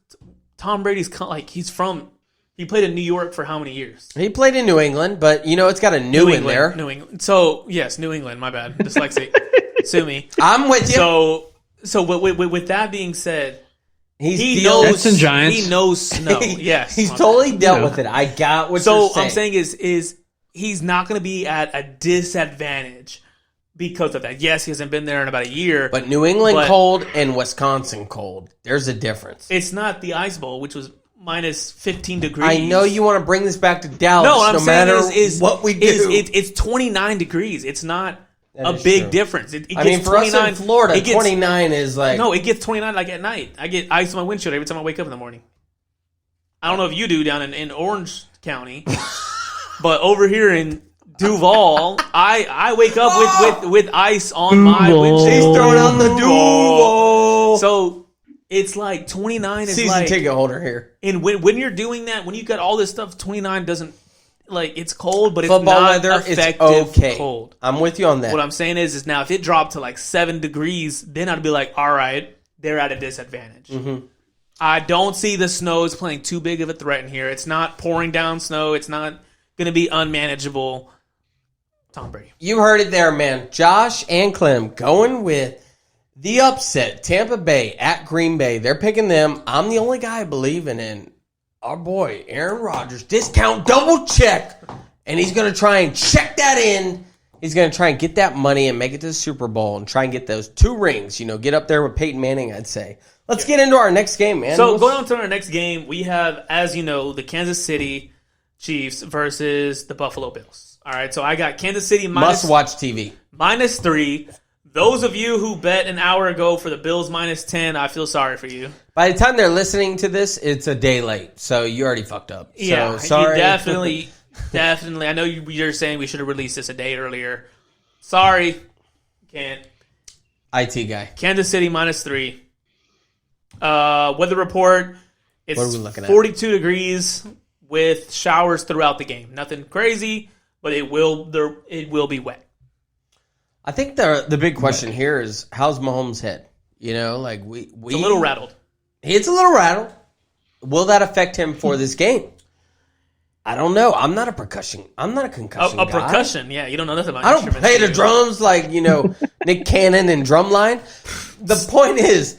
B: Tom Brady's he played in New York for how many years?
A: He played in New England, but it's got a New in there.
B: New England. So, yes, New England, my bad. Dyslexic. Sue me.
A: I'm with you.
B: So with that being said,
A: he knows
C: Giants.
B: He knows snow. Yes.
A: He's totally dealt with it. I got what you're saying.
B: So I'm saying is he's not going to be at a disadvantage because of that. Yes, he hasn't been there in about a year.
A: But New England cold and Wisconsin cold. There's a difference.
B: It's not the Ice Bowl, which was minus 15 degrees.
A: I know you want to bring this back to Dallas.
B: No, what I'm saying is
A: what we do.
B: It's 29 degrees. It's not a big difference. It gets
A: for us in Florida, 29 is like...
B: No, it gets 29 like at night. I get ice on my windshield every time I wake up in the morning. I don't know if you do down in Orange County. But over here in Duval, I wake up with ice on my windshield.
A: He's throwing on the Duval.
B: So it's like 29 is
A: season ticket holder here.
B: And when you're doing that, when you got all this stuff, 29 doesn't it's cold, but it's
A: football
B: not
A: weather,
B: effective
A: it's okay.
B: Cold.
A: I'm with you on that.
B: What I'm saying is now if it dropped to like 7 degrees, then I'd be like, all right, they're at a disadvantage.
A: Mm-hmm.
B: I don't see the snow is playing too big of a threat in here. It's not pouring down snow. It's not going to be unmanageable. Tom Brady.
A: You heard it there, man. Josh and Clem going with the upset. Tampa Bay at Green Bay. They're picking them. I'm the only guy believing in our boy, Aaron Rodgers. Discount double check. And he's going to try and check that in. He's going to try and get that money and make it to the Super Bowl and try and get those 2 rings. Get up there with Peyton Manning, I'd say. Let's get into our next game, man.
B: So going on to our next game, we have, as you know, the Kansas City Chiefs versus the Buffalo Bills. All right, so I got Kansas City
A: must-watch TV.
B: -3. Those of you who bet an hour ago for the Bills -10, I feel sorry for you.
A: By the time they're listening to this, it's a day late, so you already fucked up.
B: Yeah,
A: so, sorry.
B: You definitely. I know you're saying we should have released this a day earlier. Sorry, can't.
A: IT guy.
B: Kansas City -3. Weather report. It's
A: what are we looking at?
B: 42 degrees with showers throughout the game. Nothing crazy, but it will be wet.
A: I think the big question here is how's Mahomes' head? It's a
B: little rattled.
A: It's a little rattled. Will that affect him for this game? I don't know. I'm not a concussion guy.
B: Percussion, yeah. You don't know nothing about
A: I don't play the drums like, Nick Cannon and Drumline. The point is,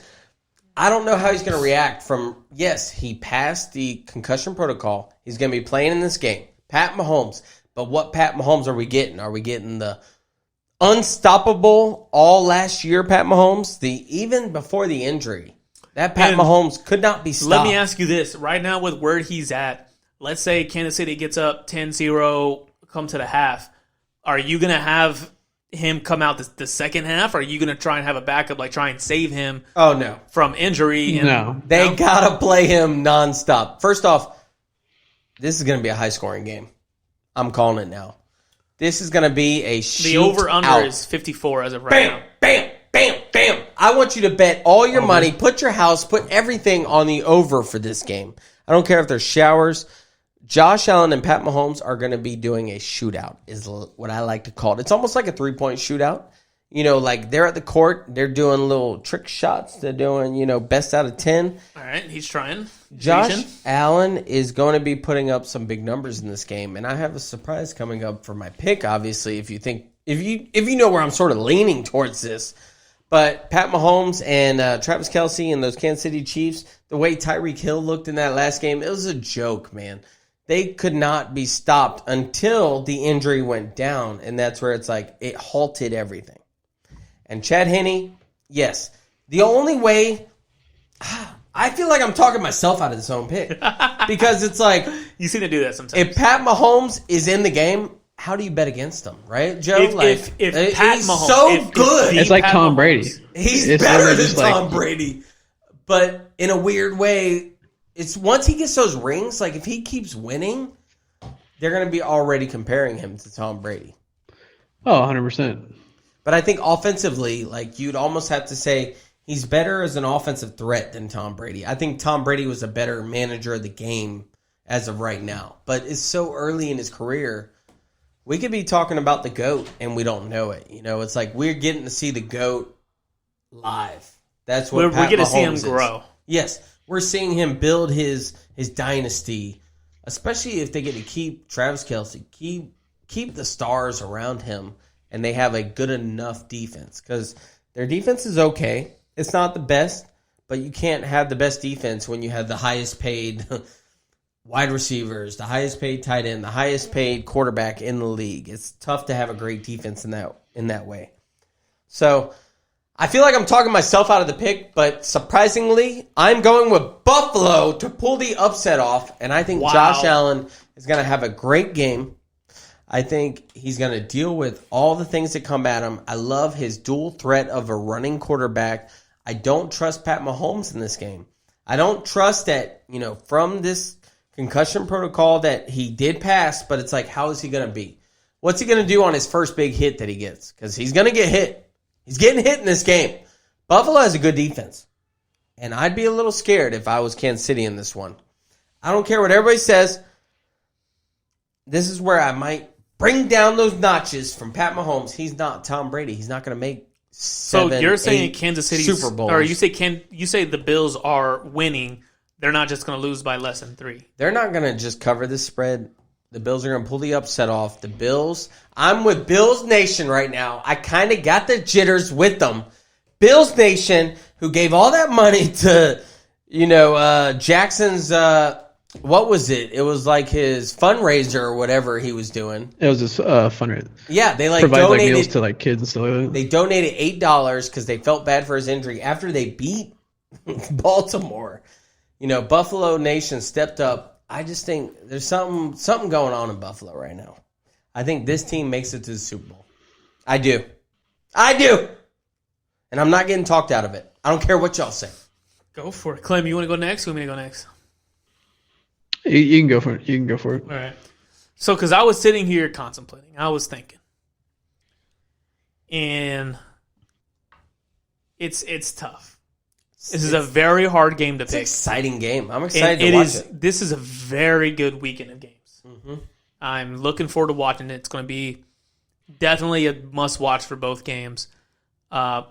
A: I don't know how he's going to react from, yes, he passed the concussion protocol. He's going to be playing in this game. Pat Mahomes. But what Pat Mahomes are we getting? Are we getting the unstoppable all last year Pat Mahomes? Even before the injury, that Pat Mahomes could not be stopped.
B: Let me ask you this. Right now with where he's at, let's say Kansas City gets up 10-0, come to the half. Are you going to have him come out the second half? Or are you going to try and have a backup, like try and save him from injury?
C: No.
A: They got to play him nonstop. First off, this is going to be a high-scoring game. I'm calling it now. This is going to be a
B: The over-under is 54 as of right now.
A: Bam, bam, bam, bam. I want you to bet all your money, put your house, put everything on the over for this game. I don't care if there's showers. Josh Allen and Pat Mahomes are going to be doing a shootout, is what I like to call it. It's almost like a three-point shootout. You know, like they're at the court, they're doing little trick shots. They're doing, best out of 10.
B: All right, he's trying.
A: Josh Allen is going to be putting up some big numbers in this game, and I have a surprise coming up for my pick. Obviously, if you know where I'm sort of leaning towards this, but Pat Mahomes and Travis Kelce and those Kansas City Chiefs, the way Tyreek Hill looked in that last game, it was a joke, man. They could not be stopped until the injury went down, and that's where it's like it halted everything. And Chad Henne, yes, the only way. I feel like I'm talking myself out of this own pick because it's like
B: you seem to do that sometimes.
A: If Pat Mahomes is in the game, how do you bet against him, right, Joe?
B: If Pat
A: he's
B: Mahomes,
A: so good,
C: it's like
B: Pat
C: Tom
B: Mahomes,
C: Brady.
A: He's better than Tom Brady, but in a weird way, it's once he gets those rings, like if he keeps winning, they're going to be already comparing him to Tom Brady.
C: Oh, 100%.
A: But I think offensively, like you'd almost have to say he's better as an offensive threat than Tom Brady. I think Tom Brady was a better manager of the game as of right now. But it's so early in his career. We could be talking about the GOAT and we don't know it. It's like we're getting to see the GOAT live. That's what
B: we're getting to see him
A: is.
B: grow.
A: Yes, we're seeing him build his dynasty, especially if they get to keep Travis Kelce, keep the stars around him, and they have a good enough defense because their defense is okay. It's not the best, but you can't have the best defense when you have the highest paid wide receivers, the highest paid tight end, the highest paid quarterback in the league. It's tough to have a great defense in that way. So I feel like I'm talking myself out of the pick, but surprisingly, I'm going with Buffalo to pull the upset off, and I think Josh Allen is going to have a great game. I think he's going to deal with all the things that come at him. I love his dual threat of a running quarterback. I don't trust Pat Mahomes in this game. I don't trust that, from this concussion protocol that he did pass, but it's like, how is he going to be? What's he going to do on his first big hit that he gets? Because he's going to get hit. He's getting hit in this game. Buffalo has a good defense. And I'd be a little scared if I was Kansas City in this one. I don't care what everybody says. This is where I might bring down those notches from Pat Mahomes. He's not Tom Brady. He's not going to make
B: So you're saying Kansas City
A: Super Bowls.
B: Or you say the Bills are winning. They're not just going to lose by less than 3.
A: They're not going to just cover this spread. The Bills are going to pull the upset off. The Bills, I'm with Bills Nation right now. I kind of got the jitters with them. Bills Nation, who gave all that money to, Jackson's, what was it? It was like his fundraiser or whatever he was doing.
C: It was this fundraiser.
A: Yeah, they
C: provide
A: donated
C: meals to kids and stuff like that.
A: They donated $8 because they felt bad for his injury after they beat Baltimore. Buffalo Nation stepped up. I just think there's something going on in Buffalo right now. I think this team makes it to the Super Bowl. I do. And I'm not getting talked out of it. I don't care what y'all say.
B: Go for it. Clem, you want to go next? Or want me to go next?
C: You can go for it.
B: All right. So, because I was sitting here contemplating, I was thinking, and it's tough. This is a very hard game to
A: It's
B: pick.
A: an exciting game. I'm excited to watch it.
B: This is a very good weekend of games.
A: Mm-hmm.
B: I'm looking forward to watching it. It's going to be definitely a must-watch for both games. And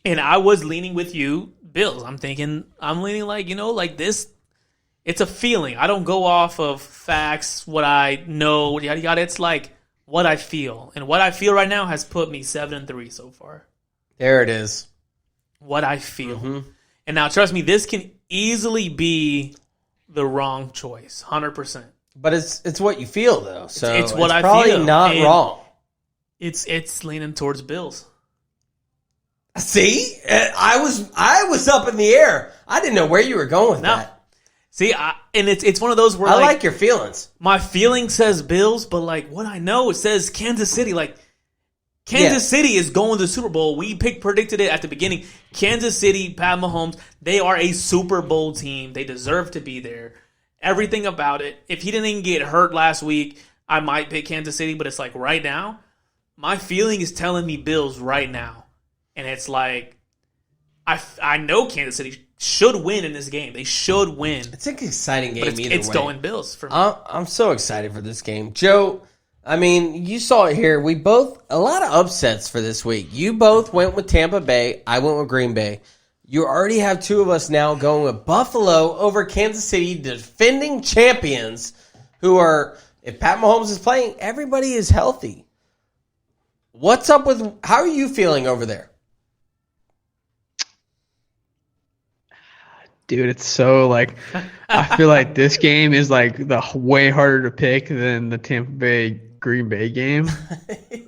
B: I was leaning with you, Bills. I'm leaning like this. It's a feeling. I don't go off of facts, what I know, yada yada. It's like what I feel, and what I feel right now has put me 7-3 so far.
A: There it is.
B: What I feel,
A: Mm-hmm.
B: and now trust me, this can easily be the wrong choice, 100%.
A: But it's what you feel though, so
B: It's what I
A: probably
B: feel,
A: not
B: and
A: wrong.
B: It's leaning towards Bills.
A: See, I was up in the air. I didn't know where you were going with that.
B: See, and it's one of those where
A: I like your feelings.
B: My feeling says Bills, but what I know, it says Kansas City. Kansas City is going to the Super Bowl. We predicted it at the beginning. Kansas City, Pat Mahomes, they are a Super Bowl team. They deserve to be there. Everything about it. If he didn't even get hurt last week, I might pick Kansas City, but it's like right now, my feeling is telling me Bills right now. And it's like, I know Kansas City should win in this game. They should win.
A: It's an exciting game
B: But
A: either way.
B: it's going Bills for me.
A: I'm so excited for this game. Joe, I mean, you saw it here. We both, a lot of upsets for this week. You both went with Tampa Bay. I went with Green Bay. You already have two of us now going with Buffalo over Kansas City, defending champions who are, if Pat Mahomes is playing, everybody is healthy. What's up with, how are you feeling over there?
C: Dude, it's so like, I feel like this game is like the way harder to pick than the Tampa Bay Green Bay game.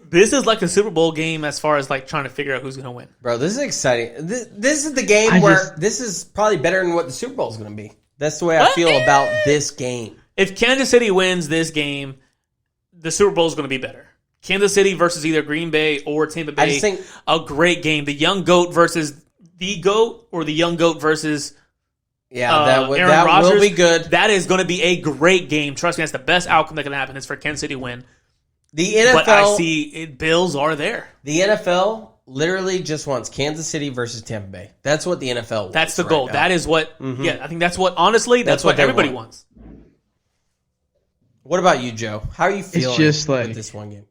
B: This is like a Super Bowl game as far as like trying to figure out who's going to win.
A: Bro, this is exciting. This is the game where this is probably better than what the Super Bowl is going to be. That's the way I feel about this game.
B: If Kansas City wins this game, the Super Bowl is going to be better. Kansas City versus either Green Bay or Tampa Bay,
A: I just think
B: a great game. The young GOAT versus the GOAT, or the young GOAT versus
A: that
B: Aaron Rodgers,
A: will be good.
B: That is going to be a great game. Trust me, that's the best outcome that can happen is for Kansas City to win.
A: The NFL,
B: but I see Bills are there.
A: The NFL literally just wants Kansas City versus Tampa Bay. That's what the NFL wants.
B: That's the goal.
A: Now.
B: That is what, I think that's what, honestly, that's what everybody wants.
A: What about you, Joe? How are you feeling with this one game?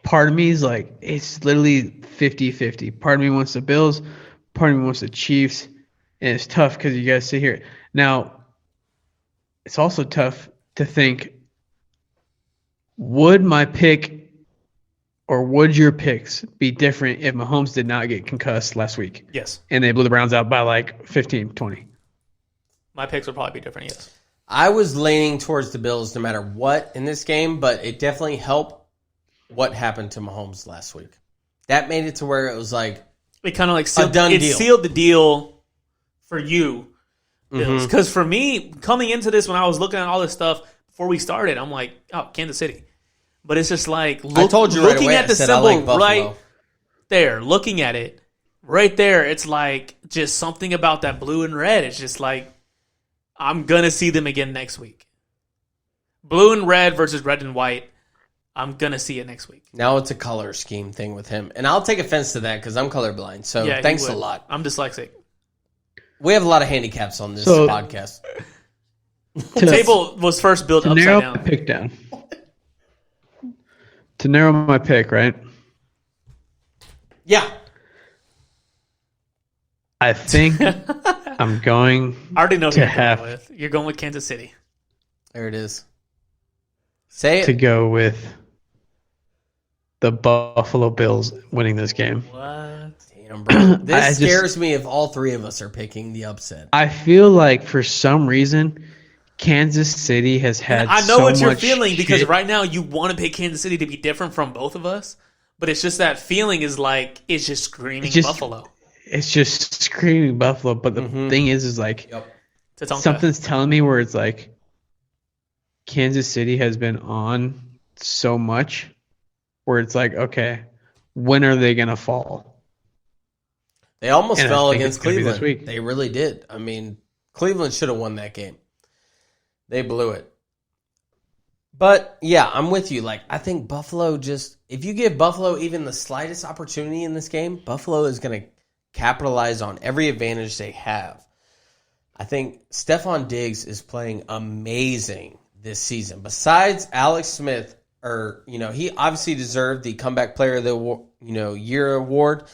C: Part of me is like, it's literally 50-50. Part of me wants the Bills, part of me wants the Chiefs, and it's tough because you guys sit here. Now, it's also tough to think, would my pick or would your picks be different if Mahomes did not get concussed last week?
B: Yes.
C: And they blew the Browns out by like 15, 20.
B: My picks would probably be different, yes.
A: I was leaning towards the Bills no matter what in this game, but it definitely helped what happened to Mahomes last week. That made it to where it was like
B: it kind of like
A: sealed,
B: sealed the deal for you, Bills. Because for me, coming into this, when I was looking at all this stuff before we started, I'm like, oh, Kansas City. But it's just like
A: I told you
B: looking
A: right away,
B: at the symbol
A: like
B: right there, looking at it right there, it's like just something about that blue and red. It's just like I'm gonna see them again next week. Blue and red versus red and white. I'm going to see it next week.
A: Now it's a color scheme thing with him. And I'll take offense to that because I'm colorblind. So
B: yeah,
A: thanks a lot.
B: I'm dyslexic.
A: We have a lot of handicaps on this podcast.
B: The table was first built upside
C: narrow
B: down.
C: My pick down. To narrow my pick, right?
A: Yeah.
C: I think I'm going
B: I already know who
C: to
B: you're
C: have
B: going with. You're going with Kansas City.
A: There it is. Say it.
C: To go with the Buffalo Bills winning this game.
B: What?
A: Damn, bro. This scares me if all three of us are picking the upset.
C: I feel like for some reason, Kansas City has had
B: I know
C: so
B: what you're
C: much
B: feeling because
C: shit.
B: right now you want to pick Kansas City to be different from both of us, but it's just that feeling is like it's just screaming Buffalo.
C: It's just screaming Buffalo, but the thing is like something's telling me where it's like Kansas City has been on so much where it's like, okay, when are they going to fall?
A: They almost
C: And
A: fell
C: I think
A: against
C: it's gonna be this
A: Cleveland.
C: week.
A: They really did. I mean, Cleveland should have won that game. They blew it. But, yeah, I'm with you. Like, I think Buffalo just – if you give Buffalo even the slightest opportunity in this game, Buffalo is going to capitalize on every advantage they have. I think Stephon Diggs is playing amazing this season. Besides Alex Smith, he obviously deserved the Comeback Player of the Year award.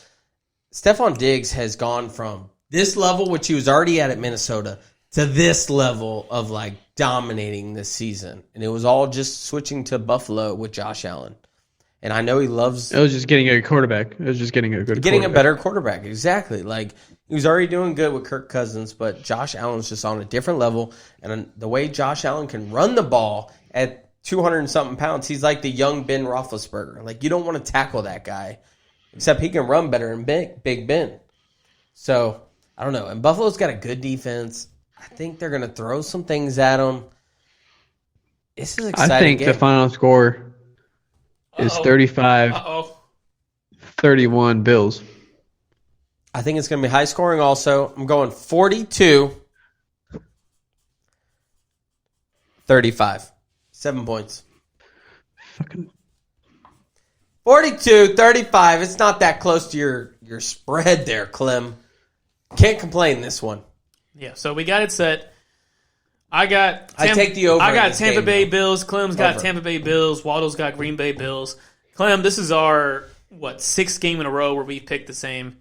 A: Stephon Diggs has gone from this level, which he was already at Minnesota, to this level of like dominating this season. And it was all just switching to Buffalo with Josh Allen. And I know he loves...
C: It was just getting a quarterback. It was just getting a good
A: Getting a better quarterback, exactly. Like, he was already doing good with Kirk Cousins, but Josh Allen's just on a different level. And the way Josh Allen can run the ball at 200 and something pounds, he's like the young Ben Roethlisberger. Like, you don't want to tackle that guy, except he can run better than Big Ben. So, I don't know. And Buffalo's got a good defense. I think they're going to throw some things at them. This is exciting.
C: I think
A: game.
C: the final score is 35-31 Bills.
A: I think it's going to be high scoring also. I'm going 42. 35. 7 points.
C: Fucking
A: 42-35. It's not that close to your spread there, Clem. Can't complain this one.
B: Yeah, so we got it set. I
A: take the over
B: I
A: in
B: got
A: this
B: Tampa
A: game,
B: Bay
A: though.
B: Bills. Clem's got
A: Over.
B: Tampa Bay Bills. Waldo's got Green Bay Bills. Clem, this is our, 6th game in a row where we picked the same,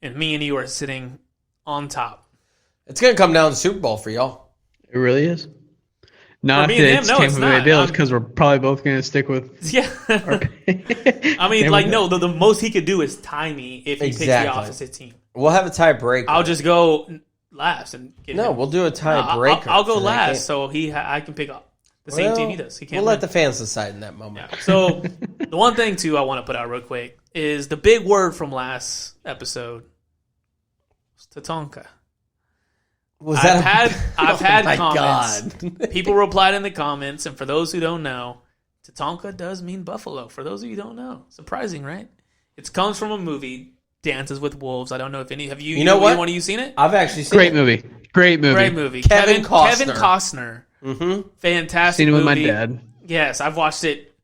B: and me and you are sitting on top.
A: It's going to come down to the Super Bowl for y'all.
C: It really is. Not
B: me
C: if
B: and him,
C: it's
B: no, it's
C: Tampa Bay
B: not.
C: Bills, because we're probably both going to stick with.
B: Yeah. I mean, the most he could do is tie me if he picks the
A: Exactly.
B: opposite team.
A: We'll have a tie-breaker.
B: I'll just go last and get
A: No,
B: him.
A: we'll do a tie-breaker.
B: I'll go
A: for that
B: last,
A: game.
B: so I can pick up the same
A: Well,
B: team he does. He can't
A: We'll
B: win.
A: let the fans decide in that moment.
B: So the one thing too I want to put out real quick is the big word from last episode. Tatanka.
A: Was
B: I've
A: that
B: had
A: my
B: comments.
A: God.
B: People replied in the comments, and for those who don't know, Tatanka does mean buffalo. For those of you who don't know, surprising, right? It comes from a movie, Dances with Wolves. I don't know if any have you.
A: You know what?
B: One of you seen it?
A: I've actually seen
C: Great
A: it.
C: movie. Great movie.
B: Great movie.
A: Kevin Costner.
B: Kevin Costner.
A: Mm-hmm.
B: Fantastic.
C: Seen it with my
B: movie.
C: dad.
B: Yes, I've watched it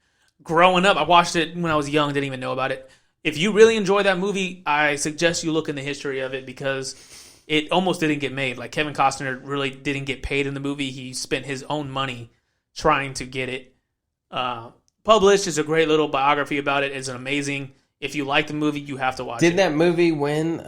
B: growing up. I watched it when I was young, didn't even know about it. If you really enjoy that movie, I suggest you look in the history of it because it almost didn't get made. Like Kevin Costner really didn't get paid in the movie. He spent his own money trying to get it published. It's a great little biography about it. It's an amazing. If you like the movie, you have to watch
A: Didn't
B: it.
A: that movie win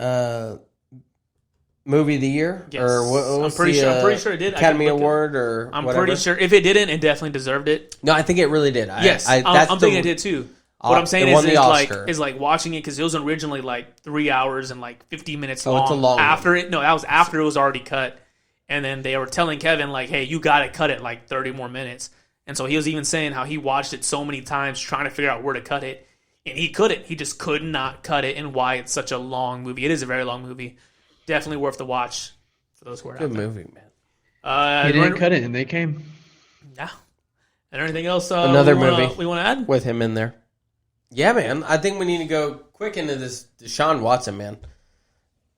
A: movie of the year?
B: Yes.
A: Or what was
B: I'm pretty sure it did. I can
A: Academy
B: look it up.
A: Award or
B: I'm
A: whatever?
B: pretty sure. If it didn't, it definitely deserved it.
A: No, I think it really did.
B: Yes, I'm thinking it did too. What I'm saying
A: it won the Oscar.
B: is like watching it because it was originally like 3 hours and like 50 minutes
A: Oh,
B: long.
A: it's a long
B: after it, no, that was after it was already cut, and then they were telling Kevin like, "Hey, you got to cut it like 30 more minutes." And so he was even saying how he watched it so many times trying to figure out where to cut it, and he couldn't. He just could not cut it, and why it's such a long movie. It is a very long movie. Definitely worth the watch for those who are out
A: Good
B: there.
A: movie, man.
C: He didn't cut it, and they came.
B: Yeah. And anything else?
A: Another
B: we wanna-
A: movie.
B: we want to add?
A: With him in there. Yeah, man. I think we need to go quick into this Deshaun Watson, man.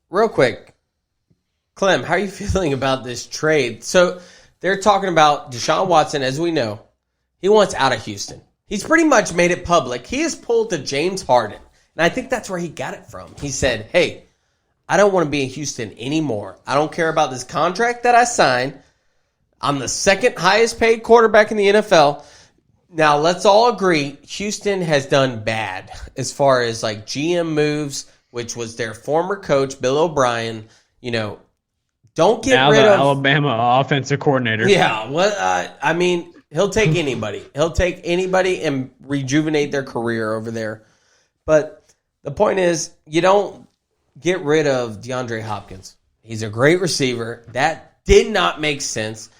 A: Real quick. Clem, how are you feeling about this trade? So they're talking about Deshaun Watson, as we know. He wants out of Houston. He's pretty much made it public. He has pulled to James Harden. And I think that's where he got it from. He said, hey, I don't want to be in Houston anymore. I don't care about this contract that I signed. I'm the second highest paid quarterback in the NFL. Now, let's all agree, Houston has done bad as far as like GM moves, which was their former coach, Bill O'Brien. You know, don't get
C: Now
A: rid
C: the
A: of
C: Alabama offensive coordinator.
A: Yeah, I mean, he'll take anybody. He'll take anybody and rejuvenate their career over there. But the point is, you don't get rid of DeAndre Hopkins. He's a great receiver. That did not make sense.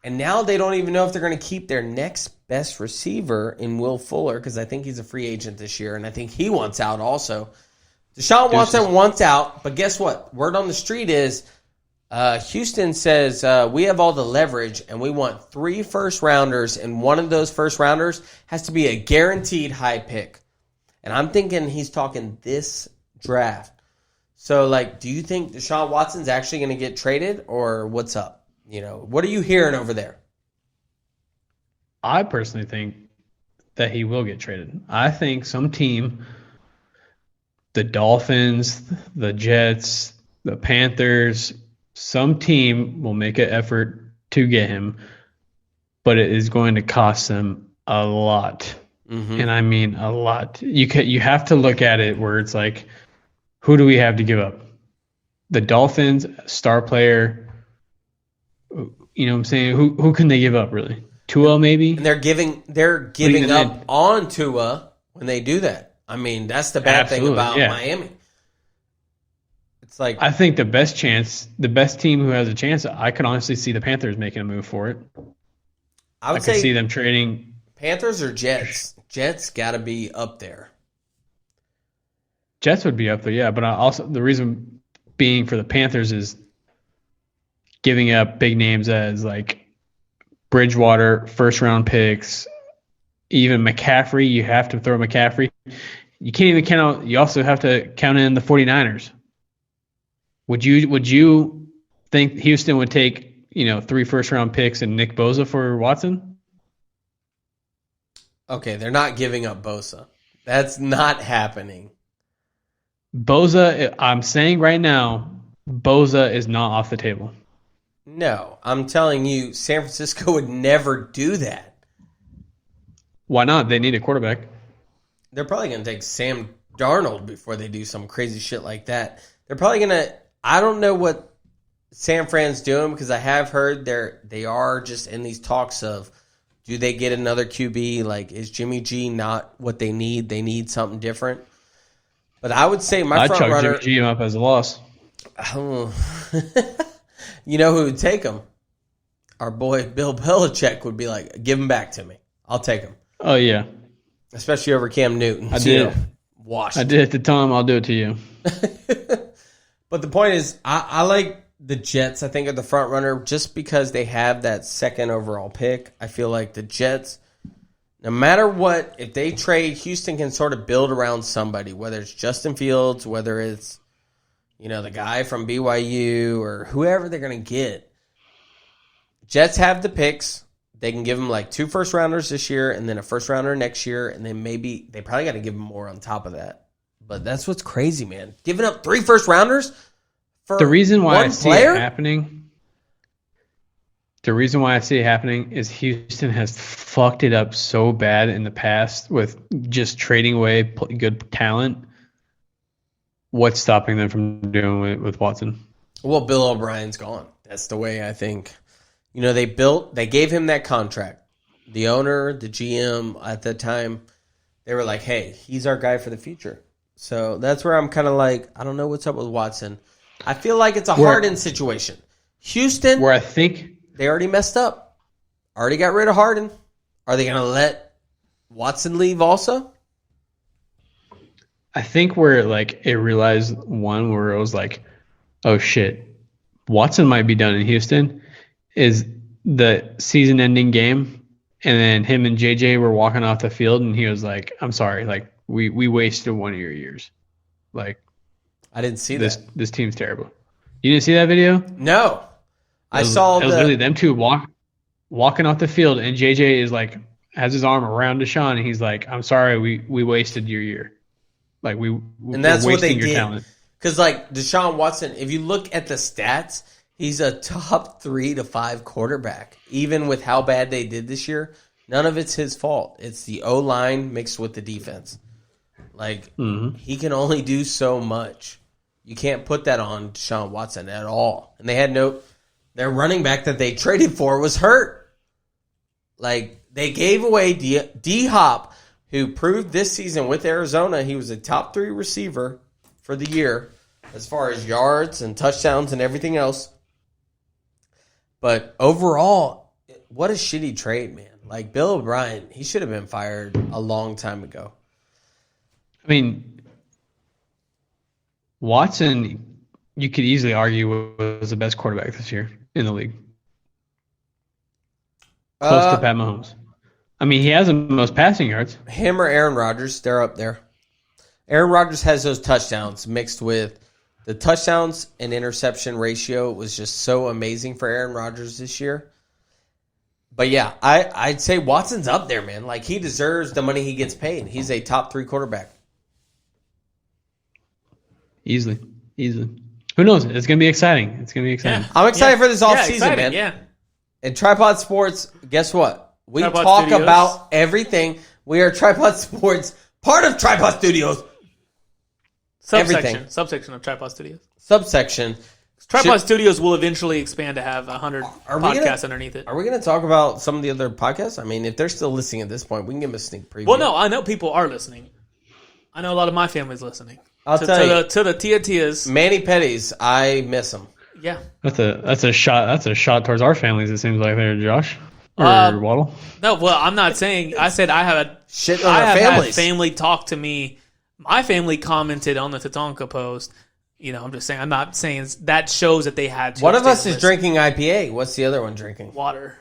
A: And now they don't even know if they're going to keep their next best receiver in Will Fuller because I think he's a free agent this year, and I think he wants out also. Deshaun Watson wants out, but guess what? Word on the street is Houston says we have all the leverage, and we want 3 first-rounders, and one of those first-rounders has to be a guaranteed high pick. And I'm thinking he's talking this draft. So, like, do you think Deshaun Watson's actually going to get traded, or what's up? You know, what are you hearing over there?
C: I personally think that he will get traded. I think some team, the Dolphins, the Jets, the Panthers, some team will make an effort to get him, but it is going to cost them a lot.
A: Mm-hmm.
C: And I mean a lot. You have to look at it where it's like, who do we have to give up? The Dolphins, star player. You know what I'm saying? Who can they give up really? Tua maybe?
A: And they're giving
C: Leaving
A: up
C: it.
A: on Tua when they do that. I mean, that's the bad thing
C: Absolutely,
A: about
C: yeah.
A: Miami. It's like
C: I think the best team who has a chance, I could honestly see the Panthers making a move for it.
A: I
C: I
A: would
C: could
A: say
C: see them trading.
A: Panthers or Jets. Jets got to be up there.
C: Jets would be up there, yeah. But also the reason being for the Panthers is giving up big names as like Bridgewater, first round picks, even McCaffrey. You have to throw McCaffrey. You can't even count. You also have to count in the 49ers. Would you think Houston would take 3 first-round picks and Nick Bosa for Watson?
A: Okay, they're not giving up Bosa. That's not happening.
C: Bosa, I'm saying right now, Bosa is not off the table.
A: No, I'm telling you, San Francisco would never do that.
C: Why not? They need a quarterback.
A: They're probably going to take Sam Darnold before they do some crazy shit like that. They're probably going to, I don't know what San Fran's doing because I have heard they are just in these talks of, do they get another QB? Like, is Jimmy G not what they need? They need something different. But I would say my
C: I'd
A: front
C: chuck
A: runner.
C: Jimmy G up as a loss.
A: Oh. You know who would take him? Our boy Bill Belichick would be like, give him back to me. I'll take him.
C: Oh, yeah.
A: Especially over Cam Newton.
C: I did.
A: Washed.
C: I did it to Tom. I'll do it to you.
A: But the point is, I like the Jets, I think, are the front runner just because they have that second overall pick. I feel like the Jets, no matter what, if they trade, Houston can sort of build around somebody, whether it's Justin Fields, whether it's the guy from BYU or whoever they're going to get. Jets have the picks. They can give them like 2 first-rounders this year and then a first-rounder next year, and then maybe they probably got to give them more on top of that. But that's what's crazy, man. Giving up 3 first-rounders for
C: The reason why
A: one
C: I see
A: player?
C: it happening is Houston has fucked it up so bad in the past with just trading away good talent. What's stopping them from doing it with Watson?
A: Well, Bill O'Brien's gone. That's the way I think. They gave him that contract. The owner, the GM at that time, they were like, hey, he's our guy for the future. So that's where I'm kind of like, I don't know what's up with Watson. I feel like it's a Harden situation. Houston,
C: Where I think
A: they already messed up. Already got rid of Harden. Are they going to let Watson leave also?
C: where it realized where it was like, oh shit, Watson might be done in Houston is the season ending game. And then him and JJ were walking off the field and he was like, I'm sorry. Like we wasted 1 of your years. Like
A: I didn't see
C: this
A: that.
C: team's terrible. You didn't see that video?
A: No.
C: It was literally them two walking off the field and JJ is like, has his arm around Deshaun and he's like, I'm sorry. We wasted your year. Like
A: And that's
C: we're
A: what they
C: wasting your
A: did.
C: talent.
A: Because, Deshaun Watson, if you look at the stats, he's a top 3 to 5 quarterback. Even with how bad they did this year, none of it's his fault. It's the O-line mixed with the defense. He can only do so much. You can't put that on Deshaun Watson at all. And they had their running back that they traded for was hurt. They gave away D-Hop, who proved this season with Arizona he was a top 3 receiver for the year as far as yards and touchdowns and everything else. But overall, what a shitty trade, man. Bill O'Brien, he should have been fired a long time ago.
C: I mean, Watson, you could easily argue was the best quarterback this year in the league. Close to Pat Mahomes. I mean, he has the most passing yards.
A: Him or Aaron Rodgers, they're up there. Aaron Rodgers has those touchdowns mixed with the touchdowns and interception ratio was just so amazing for Aaron Rodgers this year. But yeah, I'd say Watson's up there, man. He deserves the money he gets paid. He's a top 3 quarterback.
C: Easily. Who knows? It's going to be exciting.
B: Yeah.
A: I'm excited for this offseason,
B: exciting,
A: man.
B: Yeah.
A: And Tripod Sports, guess what? We
B: Tripod
A: talk
B: Studios.
A: about everything. We are Tripod Sports, part of Tripod Studios. Everything.
B: Subsection of Tripod Studios.
A: Subsection.
B: Tripod Studios will eventually expand to have 100 podcasts underneath it.
A: Are we going to talk about some of the other podcasts? I mean, if they're still listening at this point, we can give them a sneak preview.
B: Well, no, I know people are listening. I know a lot of my family's listening.
A: I'll tell you.
B: To the Tias.
A: Manny Petties, I miss him.
B: Yeah.
C: That's a shot. That's a shot towards our families. It seems like there, Josh or Waddle.
B: No, well, I'm not saying. I said I have
A: Shit on
B: I
A: our
B: have
A: families.
B: had family talk to me. My family commented on the Tatanka post. I'm just saying. I'm not saying that shows that they had.
A: One of us is drinking IPA. What's the other one drinking?
B: water.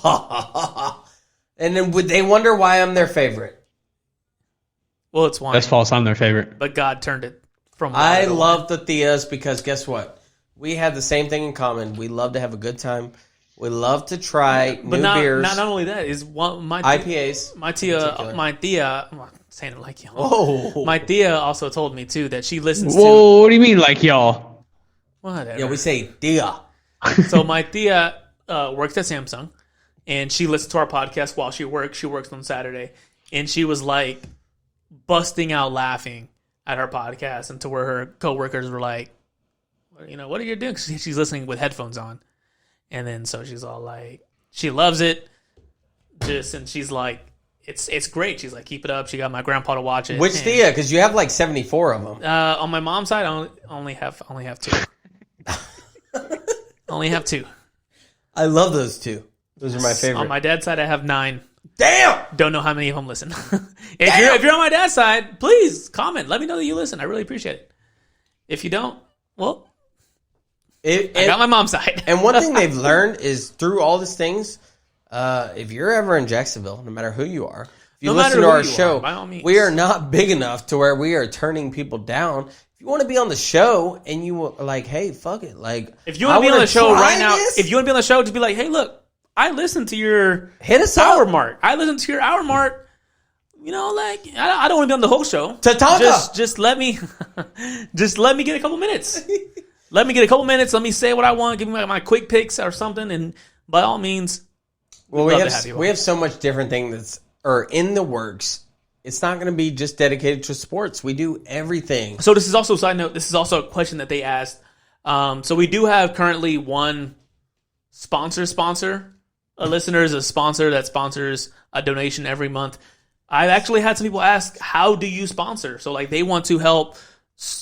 A: And then would they wonder why I'm their favorite?
B: Well, it's wine.
C: That's false. I'm their favorite.
B: But God turned it from. Water
A: I
B: to
A: love the Theas because guess what? We have the same thing in common. We love to have a good time. We love to try
B: But
A: new beers.
B: not only that is my
A: IPAs.
B: My tia, I'm saying it like y'all.
A: Oh.
B: My tia also told me too that she listens to
C: Whoa, what do you mean, like y'all?
B: whatever.
A: Yeah, we say dia.
B: So my tia works at Samsung, and she listens to our podcast while she works. She works on Saturday, and she was like busting out laughing at her podcast, and to where her coworkers were like, what are you doing? 'Cause she's listening with headphones on. And then so she's all like, she loves it. And she's like, it's great. She's like, keep it up. She got my grandpa to watch it.
A: Which
B: And,
A: dia? Because you have like 74 of them.
B: on my mom's side, I only have two. Only have two.
A: I love those two. Those are my favorite.
B: On my dad's side, I have 9.
A: Damn!
B: Don't know how many of them listen. If you're on my dad's side, please comment. Let me know that you listen. I really appreciate it. If you don't, well, I got my mom's side.
A: And one thing they've learned is through all these things, if you're ever in Jacksonville, no matter who you are, if you
B: No
A: listen
B: matter
A: to
B: who
A: our
B: you
A: show,
B: are, by all means.
A: we are not big enough to where we are turning people down. If you want to be on the show and you are like, hey, fuck it. Like,
B: If you want to be on the show
A: try
B: right now,
A: this,
B: if you want to be on the show, just be like, hey, look, I listened to your
A: hit us
B: hour
A: up.
B: mark. I listened to your hour mark. Like I don't want to be on the whole show.
A: Tatanka.
B: Just let me get a couple minutes. Let me get a couple minutes. Let me say what I want. Give me my quick picks or something. And by all means,
A: Well,
B: love to have you on.
A: we have so much different thing that's in the works. It's not going to be just dedicated to sports. We do everything.
B: So this is also a side note. This is also a question that they asked. So we do have currently one sponsor. A listener is a sponsor that sponsors a donation every month. I've actually had some people ask, how do you sponsor? So like they want to help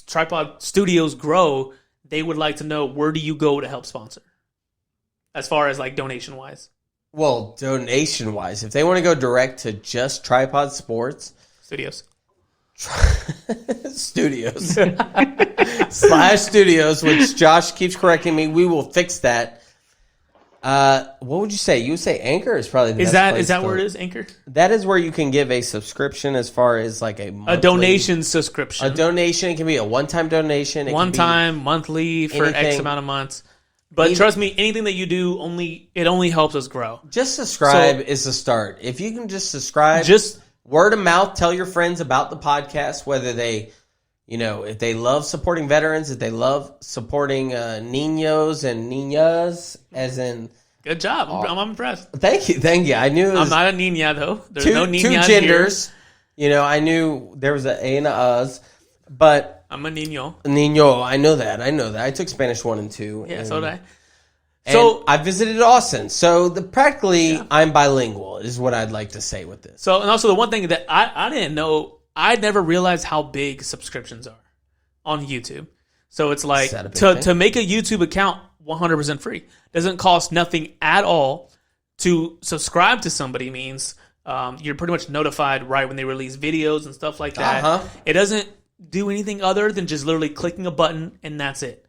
B: Tripod Studios grow. They would like to know, where do you go to help sponsor? As far as like donation wise.
A: Well, donation wise, if they want to go direct to just Tripod Sports
B: Studios.
A: Studios /studios, which Josh keeps correcting me, we will fix that. What would you say? You would say Anchor is probably the best place
B: Is that
A: to-
B: where it is, Anchor?
A: That is where you can give a subscription as far as like a monthly,
B: donation subscription.
A: A donation. It can be a one-time donation. It
B: One
A: can be
B: time, monthly, for X
A: anything.
B: amount of months. But trust me, anything that you do only helps us grow.
A: Just subscribe is the start. If you can just subscribe,
B: Just
A: word of mouth, tell your friends about the podcast, whether they, if they love supporting veterans, if they love supporting niños and niñas, as in.
B: good job. I'm impressed.
A: Thank you. I knew it was
B: I'm not a niña though. There's
A: two
B: no niñas
A: genders. I knew there was an A and a Us, but
B: here. I'm a niño.
A: niño. I know that. I took Spanish 1 and 2.
B: Yeah,
A: and,
B: so did I.
A: So
B: So
A: I visited Austin. So practically, I'm bilingual. Is what I'd like to say with this.
B: and also the one thing that I didn't know, I never realized how big subscriptions are on YouTube. So it's like
A: Is that a big thing?
B: to make a YouTube account 100% free. Doesn't cost nothing at all. To subscribe to somebody means you're pretty much notified right when they release videos and stuff like that.
A: Uh-huh.
B: It doesn't do anything other than just literally clicking a button and that's it.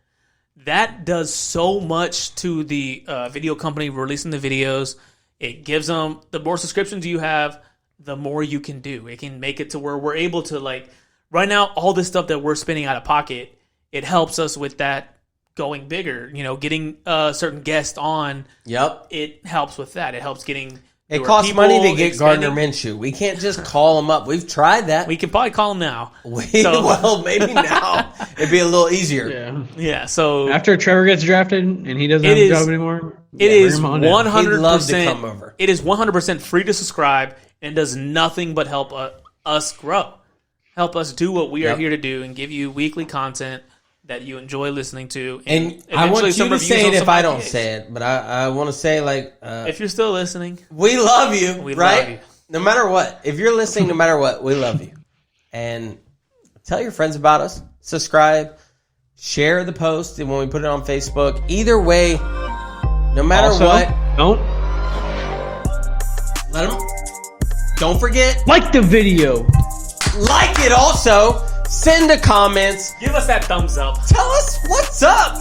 B: That does so much to the video company releasing the videos. It gives them, the more subscriptions you have, the more you can do. It can make it to where we're able to, like, right now, all this stuff that we're spending out of pocket, it helps us with that going bigger. Getting certain guests on,
A: Yep.
B: it helps with that. It helps getting.
A: It
B: newer
A: costs
B: people,
A: money to get
B: expanding.
A: Gardner Minshew. We can't just call him up. We've tried that.
B: We can probably call them now.
A: Well, maybe now it'd be a little easier.
C: Yeah.
B: Yeah, so
C: After Trevor gets drafted and he doesn't
B: It
C: have a
B: is-
C: job anymore,
B: it
C: bring
B: is
C: him on down.
B: 100%.
A: He'd love to come over.
B: It is 100% free to subscribe and does nothing but help us grow, help us do what we are
A: Yep.
B: here to do, and give you weekly content that you enjoy listening to.
A: And I want
B: eventually
A: you
B: some
A: to
B: reviews
A: say
B: on
A: it
B: some
A: if I don't
B: IPAs.
A: say it, but I want to say, like,
B: If you're still listening,
A: we love you,
B: We
A: right?
B: love you.
A: No matter what. If you're listening, no matter what, we love you. And tell your friends about us. Subscribe. Share the post when we put it on Facebook. Either way, no matter
C: Also,
A: what,
C: don't
A: let them. Don't forget,
C: like the video.
A: like it also. Send the comments.
B: give us that thumbs up.
A: Tell us what's up.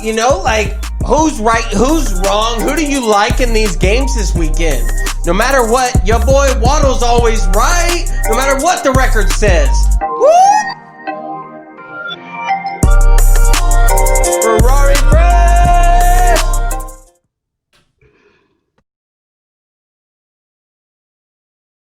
A: Like, who's right, who's wrong, who do you like in these games this weekend? No matter what, your boy Waddle's always right. No matter what the record says. Woo!